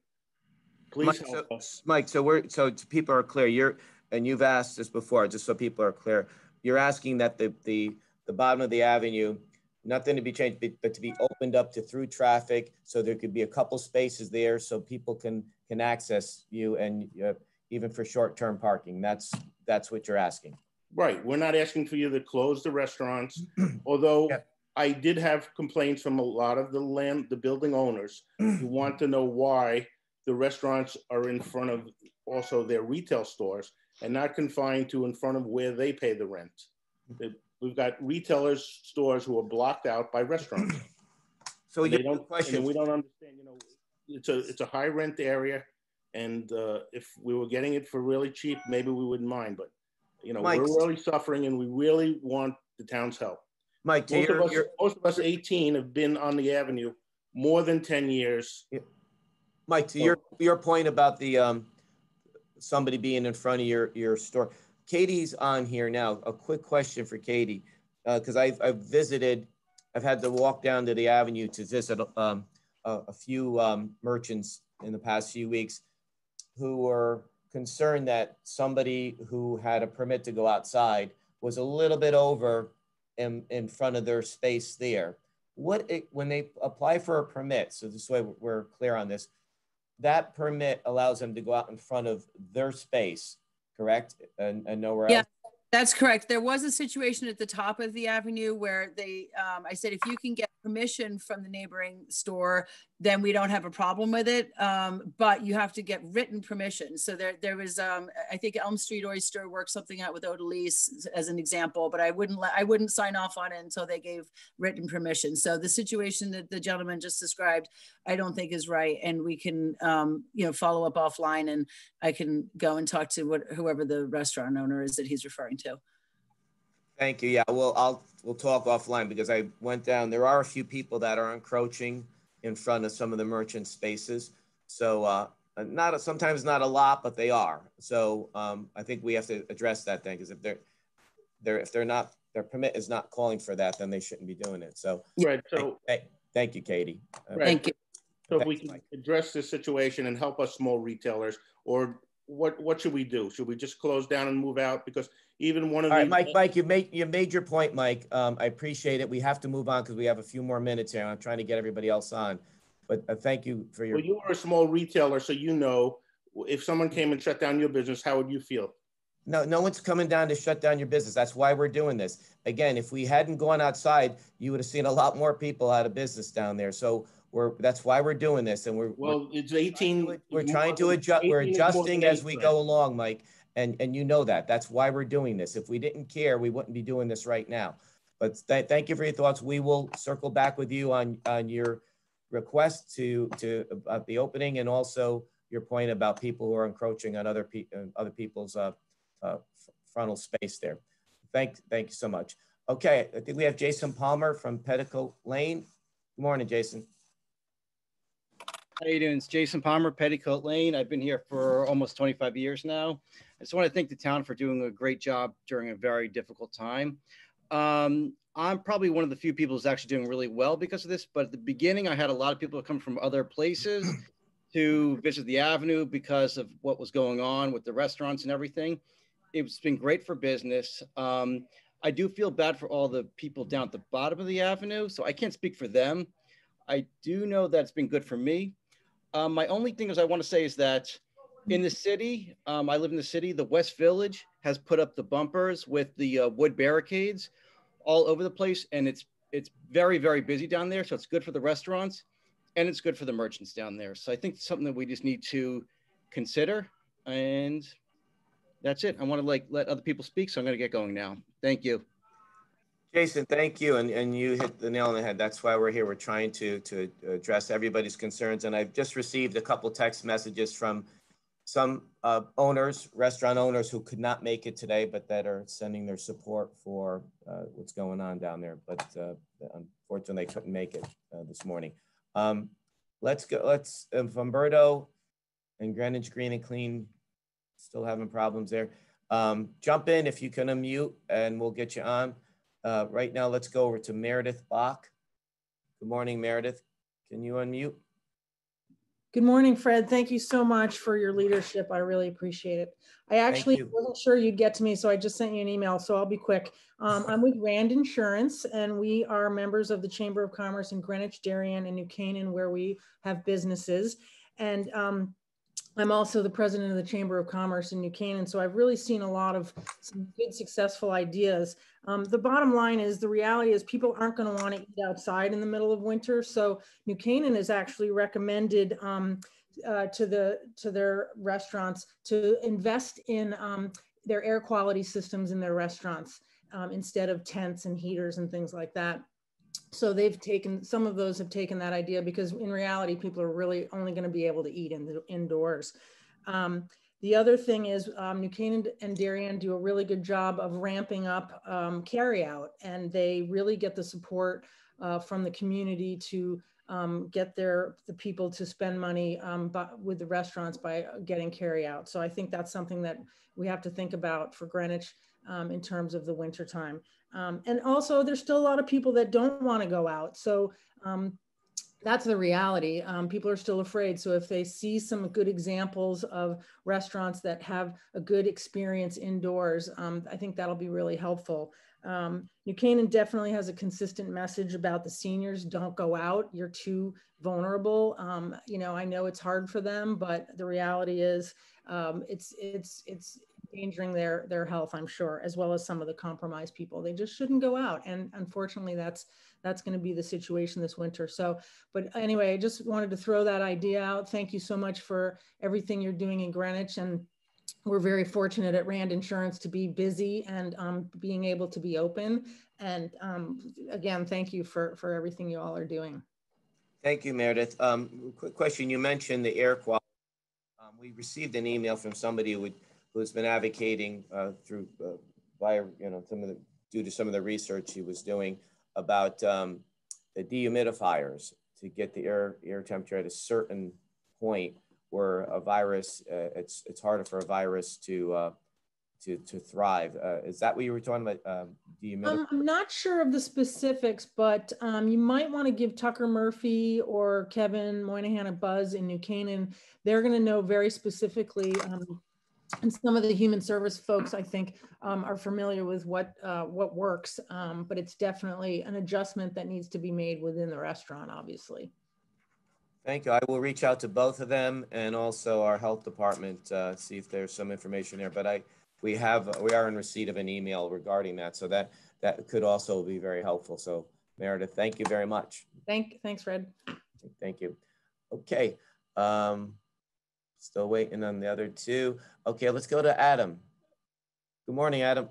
Please help us. Mike, so people are clear, and you've asked this before, just so people are clear, you're asking that the the bottom of the avenue, nothing to be changed, but to be opened up to through traffic. So there could be a couple spaces there so people can access you, and even for short-term parking. That's what you're asking. Right. We're not asking for you to close the restaurants, although I did have complaints from a lot of the building owners who want to know why the restaurants are in front of also their retail stores and not confined to in front of where they pay the rent. We've got retailers' stores who are blocked out by restaurants. So they don't question. And we don't understand. You know, it's a high rent area, and if we were getting it for really cheap, maybe we wouldn't mind. But you know, Mike, we're really suffering, and we really want the town's help. Mike, most of us 18 have been on the avenue more than 10 years. Yeah. Mike, to your point about the somebody being in front of your store. Katie's on here now. A quick question for Katie, because I've had to walk down to the avenue to visit a few merchants in the past few weeks who were concerned that somebody who had a permit to go outside was a little bit over in front of their space there. When they apply for a permit, so this way we're clear on this, that permit allows them to go out in front of their space, correct? And nowhere else? Yeah, that's correct. There was a situation at the top of the avenue where I said, if you can get permission from the neighboring store, then we don't have a problem with it. But you have to get written permission. So there was, I think Elm Street Oyster worked something out with Odalise as an example, but I wouldn't sign off on it until they gave written permission. So the situation that the gentleman just described, I don't think is right. And we can, follow up offline, and I can go and talk to whoever the restaurant owner is that he's referring to. Thank you. Yeah, well, we'll talk offline, because I went down. There are a few people that are encroaching in front of some of the merchant spaces. So sometimes not a lot, but they are. So I think we have to address that thing, because if their permit is not calling for that, then they shouldn't be doing it. So right. So thank you, Katie. Right. Thank you. So if we can address this situation and help us small retailers, or what should we do? Should we just close down and move out? Because even one of the— All right, Mike, you made your point, Mike. I appreciate it. We have to move on because we have a few more minutes here. I'm trying to get everybody else on, but thank you for your— Well, you are a small retailer, so you know, if someone came and shut down your business, how would you feel? No one's coming down to shut down your business. That's why we're doing this. Again, if we hadn't gone outside, you would have seen a lot more people out of business down there. So that's why we're doing this. And it's 18. We're trying to adjust. We're adjusting as we go along, Mike. And you know that. That's why we're doing this. If we didn't care, we wouldn't be doing this right now. But thank you for your thoughts. We will circle back with you on your request to about the opening, and also your point about people who are encroaching on other people's frontal space there. Thank you so much. Okay, I think we have Jason Palmer from Petticoat Lane. Good morning, Jason. How you doing? It's Jason Palmer, Petticoat Lane. I've been here for almost 25 years now. I just want to thank the town for doing a great job during a very difficult time. I'm probably one of the few people who's actually doing really well because of this, but at the beginning, I had a lot of people come from other places to visit the avenue because of what was going on with the restaurants and everything. It's been great for business. I do feel bad for all the people down at the bottom of the avenue, so I can't speak for them. I do know that it's been good for me. My only thing is I want to say is that in the city, I live in the city, the West Village has put up the bumpers with the wood barricades all over the place. And it's very, very busy down there. So it's good for the restaurants and it's good for the merchants down there. So I think it's something that we just need to consider. And that's it. I want to let other people speak. So I'm going to get going now. Thank you. Jason, thank you. And you hit the nail on the head. That's why we're here. We're trying to address everybody's concerns. And I've just received a couple text messages from some restaurant owners who could not make it today, but that are sending their support for what's going on down there. But unfortunately, they couldn't make it this morning. Let's go. Humberto and Greenwich Green and Clean still having problems there. Jump in if you can unmute and we'll get you on. Right now, let's go over to Meredith Bach. Good morning, Meredith. Can you unmute? Good morning, Fred. Thank you so much for your leadership. I really appreciate it. I actually wasn't sure you'd get to me, so I just sent you an email, so I'll be quick. I'm with Rand Insurance, and we are members of the Chamber of Commerce in Greenwich, Darien, and New Canaan, where we have businesses. And I'm also the president of the Chamber of Commerce in New Canaan, so I've really seen a lot of some good, successful ideas. The bottom line is, the reality is people aren't going to want to eat outside in the middle of winter. So New Canaan has actually recommended to their restaurants to invest in their air quality systems in their restaurants instead of tents and heaters and things like that. So they've taken, some of those have taken that idea, because in reality, people are really only going to be able to eat indoors. The other thing is New Canaan and Darien do a really good job of ramping up carry out, and they really get the support from the community to get the people to spend money with the restaurants by getting carry out. So I think that's something that we have to think about for Greenwich in terms of the winter time. And also, there's still a lot of people that don't want to go out. So that's the reality. People are still afraid. So if they see some good examples of restaurants that have a good experience indoors, I think that'll be really helpful. New Canaan definitely has a consistent message about the seniors. Don't go out. You're too vulnerable. You know, I know it's hard for them, but the reality is it's endangering their health, I'm sure, as well as some of the compromised people. They just shouldn't go out. And unfortunately, that's going to be the situation this winter. So, but anyway, I just wanted to throw that idea out. Thank you so much for everything you're doing in Greenwich. And we're very fortunate at Rand Insurance to be busy and being able to be open. And again, thank you for everything you all are doing. Thank you, Meredith. Quick question. You mentioned the air quality. We received an email from somebody who's been advocating through due to some of the research he was doing about the dehumidifiers to get the air temperature at a certain point where a virus, it's harder for a virus to thrive. Is that what you were talking about? I'm not sure of the specifics, but you might want to give Tucker Murphy or Kevin Moynihan a buzz in New Canaan. They're going to know very specifically. And some of the human service folks, I think, are familiar with what works, but it's definitely an adjustment that needs to be made within the restaurant, obviously. Thank you. I will reach out to both of them and also our health department, see if there's some information there. But we are in receipt of an email regarding that, so that could also be very helpful. So Meredith, thank you very much. Thanks, Fred. Thank you. Okay. Still waiting on the other two. Okay, let's go to Adam. Good morning, Adam.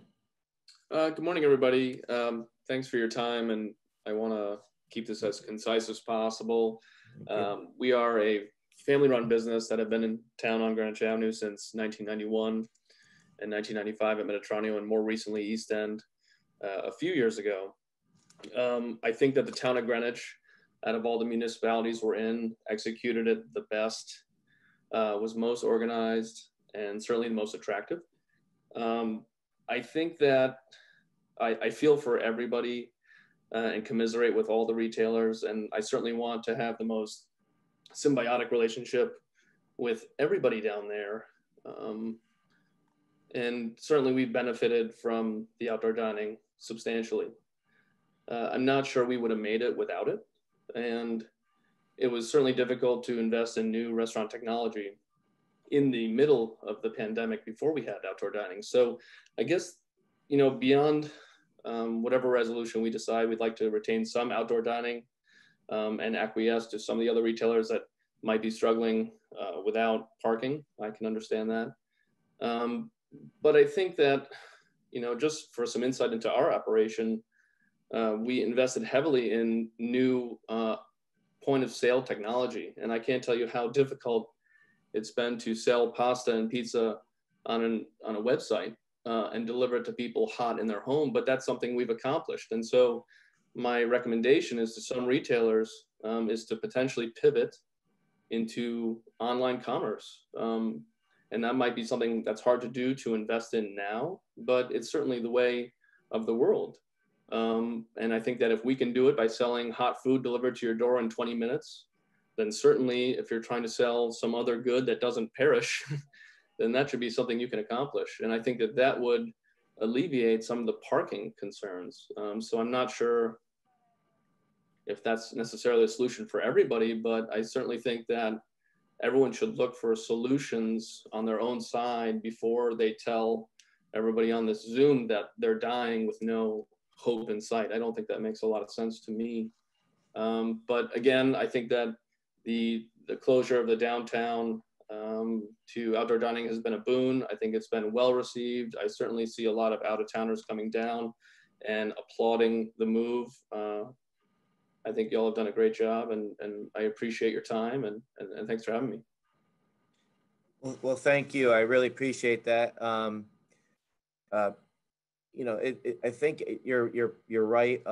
Good morning, everybody. Thanks for your time, and I want to keep this as concise as possible. We are a family-run business that have been in town on Greenwich Avenue since 1991 and 1995 at Mediterranean, and more recently East End a few years ago. I think that the town of Greenwich, out of all the municipalities we're in, executed it the best. Was most organized and certainly the most attractive. I think that I feel for everybody and commiserate with all the retailers, and I certainly want to have the most symbiotic relationship with everybody down there. And certainly we've benefited from the outdoor dining substantially. I'm not sure we would have made it without it. And it was certainly difficult to invest in new restaurant technology in the middle of the pandemic before we had outdoor dining. So I guess, you know, beyond whatever resolution we decide, we'd like to retain some outdoor dining and acquiesce to some of the other retailers that might be struggling without parking. I can understand that. But I think that, you know, just for some insight into our operation, we invested heavily in new point of sale technology. And I can't tell you how difficult it's been to sell pasta and pizza on a website and deliver it to people hot in their home, but that's something we've accomplished. And so my recommendation is to some retailers is to potentially pivot into online commerce. And that might be something that's hard to do to invest in now, but it's certainly the way of the world. And I think that if we can do it by selling hot food delivered to your door in 20 minutes then certainly if you're trying to sell some other good that doesn't perish, then that should be something you can accomplish. And I think that that would alleviate some of the parking concerns. So I'm not sure if that's necessarily a solution for everybody, but I certainly think that everyone should look for solutions on their own side before they tell everybody on this Zoom that they're dying with no hope in sight. I don't think that makes a lot of sense to me. But again, I think that the closure of the downtown to outdoor dining has been a boon. I think it's been well received. I certainly see a lot of out-of-towners coming down and applauding the move. I think y'all have done a great job, and I appreciate your time, and thanks for having me. Well, thank you. I really appreciate that. You know, I think you're right.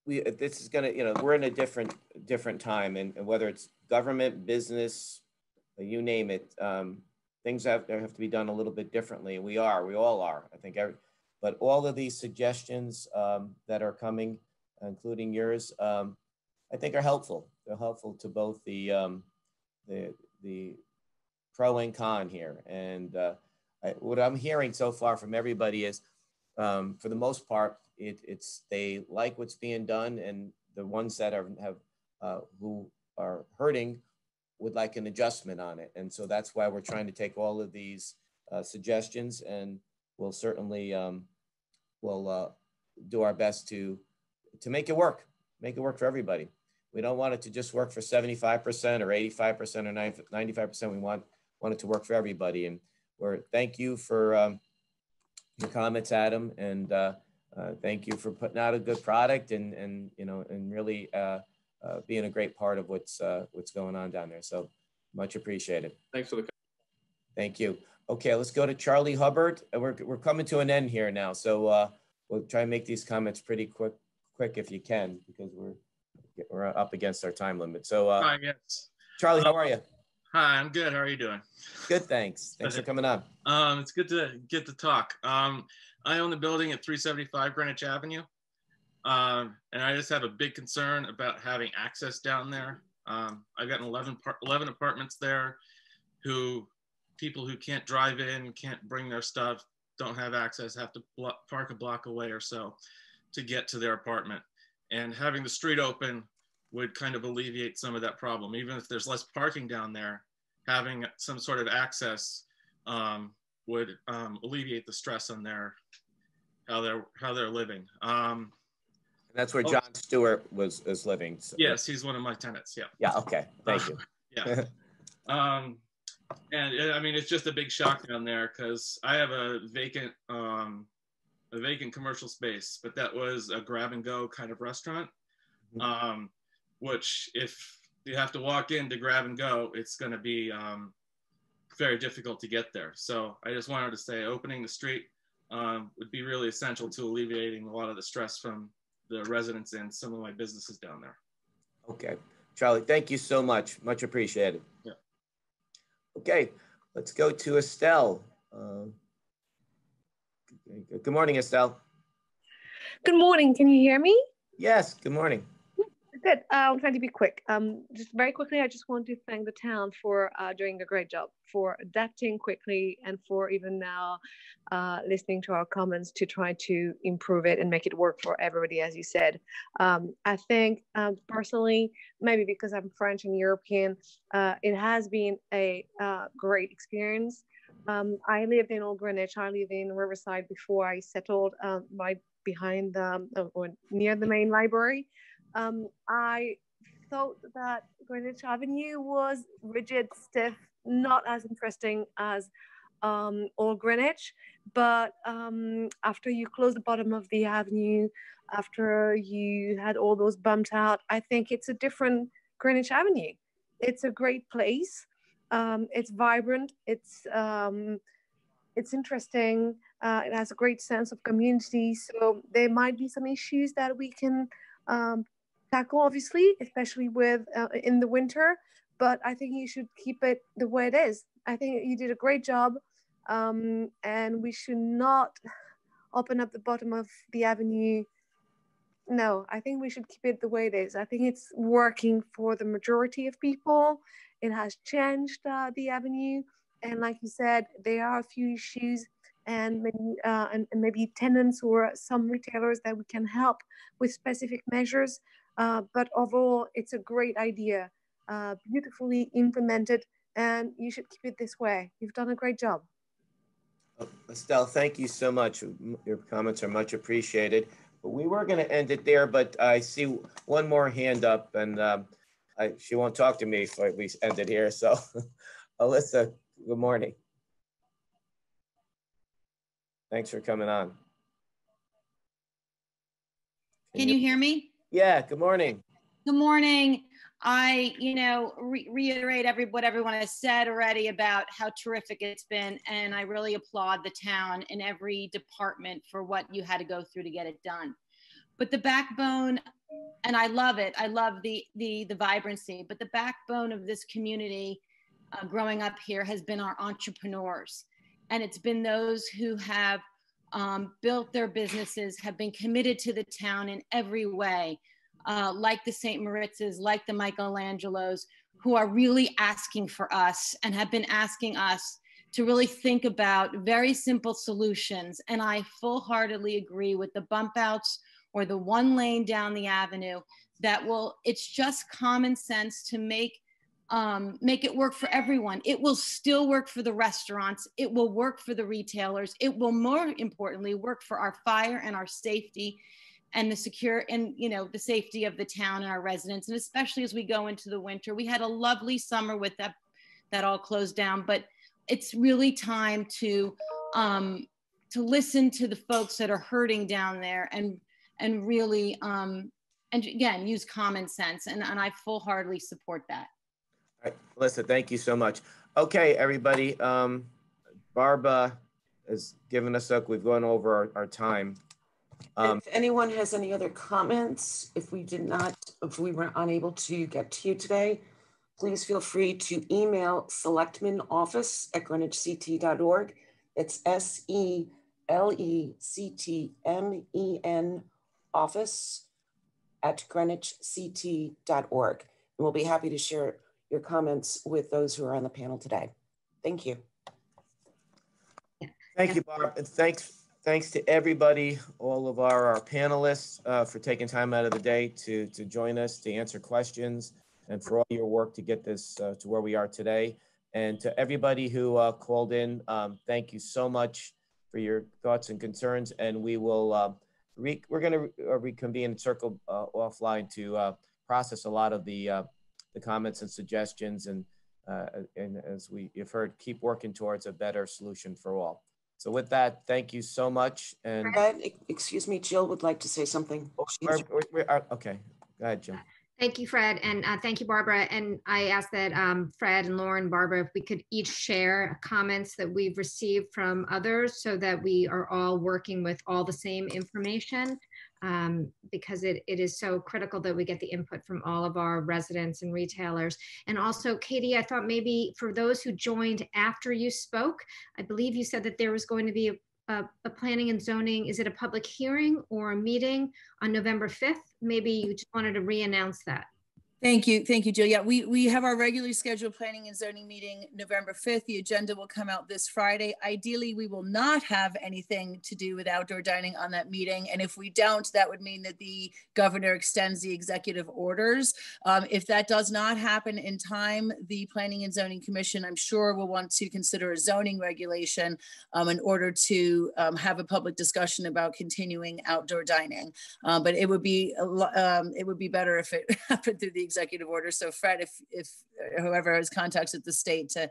This is gonna, you know, we're in a different time, and whether it's government, business, you name it, things have to be done a little bit differently. We all are. I think but all of these suggestions that are coming, including yours, I think are helpful. They're helpful to both the pro and con here. And what I'm hearing so far from everybody is, for the most part, they like what's being done, and the ones that who are hurting would like an adjustment on it. And so that's why we're trying to take all of these suggestions, and we'll certainly do our best to make it work for everybody. We don't want it to just work for 75% or 85% or 95%. We want it to work for everybody. And thank you for your comments, Adam, and thank you for putting out a good product and you know, and really being a great part of what's going on down there. So much appreciated. Thanks for the. Thank you. Okay, let's go to Charlie Hubbard. We're coming to an end here now, so we'll try and make these comments pretty quick if you can, because we're up against our time limit. So hi, yes. Charlie, how are you? Hi, I'm good. How are you doing? Good, thanks. Thanks for coming on. It's good to get to talk. I own the building at 375 Greenwich Avenue, and I just have a big concern about having access down there. I've got 11 apartments there people who can't drive in, can't bring their stuff, don't have access, have to park a block away or so to get to their apartment. And having the street open would kind of alleviate some of that problem. Even if there's less parking down there, having some sort of access would alleviate the stress on how they're living. That's where Jon Stewart is living. So. Yes, he's one of my tenants. Yeah. Yeah. Okay. Thank you. Yeah. And I mean, it's just a big shock down there because I have a vacant commercial space, but that was a grab and go kind of restaurant, which if you have to walk in to grab and go, it's going to be very difficult to get there. So I just wanted to say opening the street would be really essential to alleviating a lot of the stress from the residents and some of my businesses down there. Okay. Charlie, thank you so much. Much appreciated. Yeah. Okay, let's go to Estelle. Good morning, Estelle. Good morning. Can you hear me? Yes, good morning. Good. I'm trying to be quick. Just very quickly, I just want to thank the town for doing a great job, for adapting quickly, and for even now listening to our comments to try to improve it and make it work for everybody, as you said. I think personally, maybe because I'm French and European, it has been a great experience. I lived in Old Greenwich. I lived in Riverside before I settled right behind or near the main library. I thought that Greenwich Avenue was rigid, stiff, not as interesting as Old Greenwich. But after you close the bottom of the avenue, after you had all those bumped out, I think it's a different Greenwich Avenue. It's a great place. It's vibrant. It's interesting. It has a great sense of community. So there might be some issues that we can tackle, obviously, especially with in the winter, but I think you should keep it the way it is. I think you did a great job, and we should not open up the bottom of the avenue no, I think we should keep it the way it is. I think it's working for the majority of people. It has changed the avenue. And like you said, there are a few issues and maybe tenants or some retailers that we can help with specific measures. But overall, it's a great idea, beautifully implemented, and you should keep it this way. You've done a great job. Estelle, thank you so much. Your comments are much appreciated. But we were going to end it there, but I see one more hand up, and she won't talk to me if we end it here. So, Alyssa, good morning. Thanks for coming on. Can you hear me? Yeah, good morning. Good morning. I, reiterate what everyone has said already about how terrific it's been. And I really applaud the town and every department for what you had to go through to get it done. But the backbone, and I love it. I love the vibrancy, but the backbone of this community growing up here has been our entrepreneurs. And it's been those who have built their businesses, have been committed to the town in every way. Like the St. Moritz's, like the Michelangelos, who are really asking for us and have been asking us to really think about very simple solutions. And I full-heartedly agree with the bump outs or the one lane down the avenue it's just common sense to make it work for everyone. It will still work for the restaurants. It will work for the retailers. It will more importantly work for our fire and our safety and the safety of the town and our residents. And especially as we go into the winter, we had a lovely summer with that all closed down, but it's really time to listen to the folks that are hurting down there and really, and again, use common sense. And I full-heartedly support that. All right, Melissa, thank you so much. Okay, everybody, Barbara has given us we've gone over our time. If anyone has any other comments, if we were unable to get to you today, please feel free to email selectmenoffice@greenwichct.org. It's SELECTMEN office@greenwichct.org. And we'll be happy to share your comments with those who are on the panel today. Thank you. Thank you, Barb. And thanks to everybody, all of our panelists for taking time out of the day to join us, to answer questions, and for all your work to get this to where we are today. And to everybody who called in, thank you so much for your thoughts and concerns. And we will, we're going to reconvene and circle offline to process a lot of the comments and suggestions. And as you've heard, keep working towards a better solution for all. So with that, thank you so much. And excuse me, Jill would like to say something. Okay, go ahead, Jill. Thank you, Fred, and thank you, Barbara. And I asked that Fred and Lauren, Barbara, if we could each share comments that we've received from others so that we are all working with all the same information, because it is so critical that we get the input from all of our residents and retailers. And also, Katie, I thought maybe for those who joined after you spoke, I believe you said that there was going to be a planning and zoning, is it a public hearing or a meeting on November 5th? Maybe you just wanted to re-announce that. Thank you, Jill. Yeah, we have our regularly scheduled planning and zoning meeting November 5th. The agenda will come out this Friday. Ideally, we will not have anything to do with outdoor dining on that meeting. And if we don't, that would mean that the governor extends the executive orders. If that does not happen in time, the Planning and Zoning Commission, I'm sure, will want to consider a zoning regulation in order to have a public discussion about continuing outdoor dining. But it would be better if it happened through the executive order. So Fred, if whoever has contacts at the state to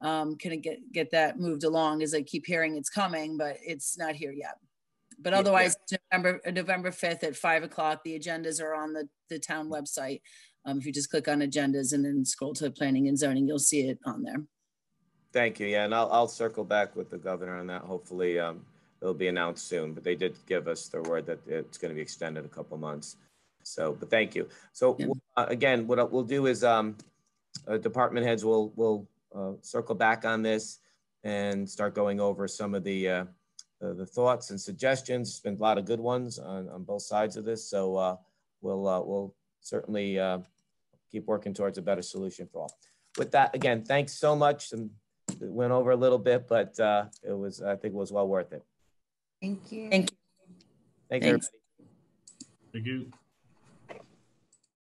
kind of get that moved along, as I keep hearing it's coming, but it's not here yet. But otherwise, November 5th at 5 o'clock, the agendas are on the town website. If you just click on agendas and then scroll to planning and zoning, you'll see it on there. Thank you. Yeah, and I'll circle back with the governor on that. Hopefully it'll be announced soon, but they did give us their word that it's going to be extended a couple months. So, but thank you. So again, what we'll do is department heads will circle back on this and start going over some of the the thoughts and suggestions. There's been a lot of good ones on both sides of this. So we'll certainly keep working towards a better solution for all. With that, again, thanks so much. And it went over a little bit, but I think it was well worth it. Thank you. Thanks, everybody. Thank you.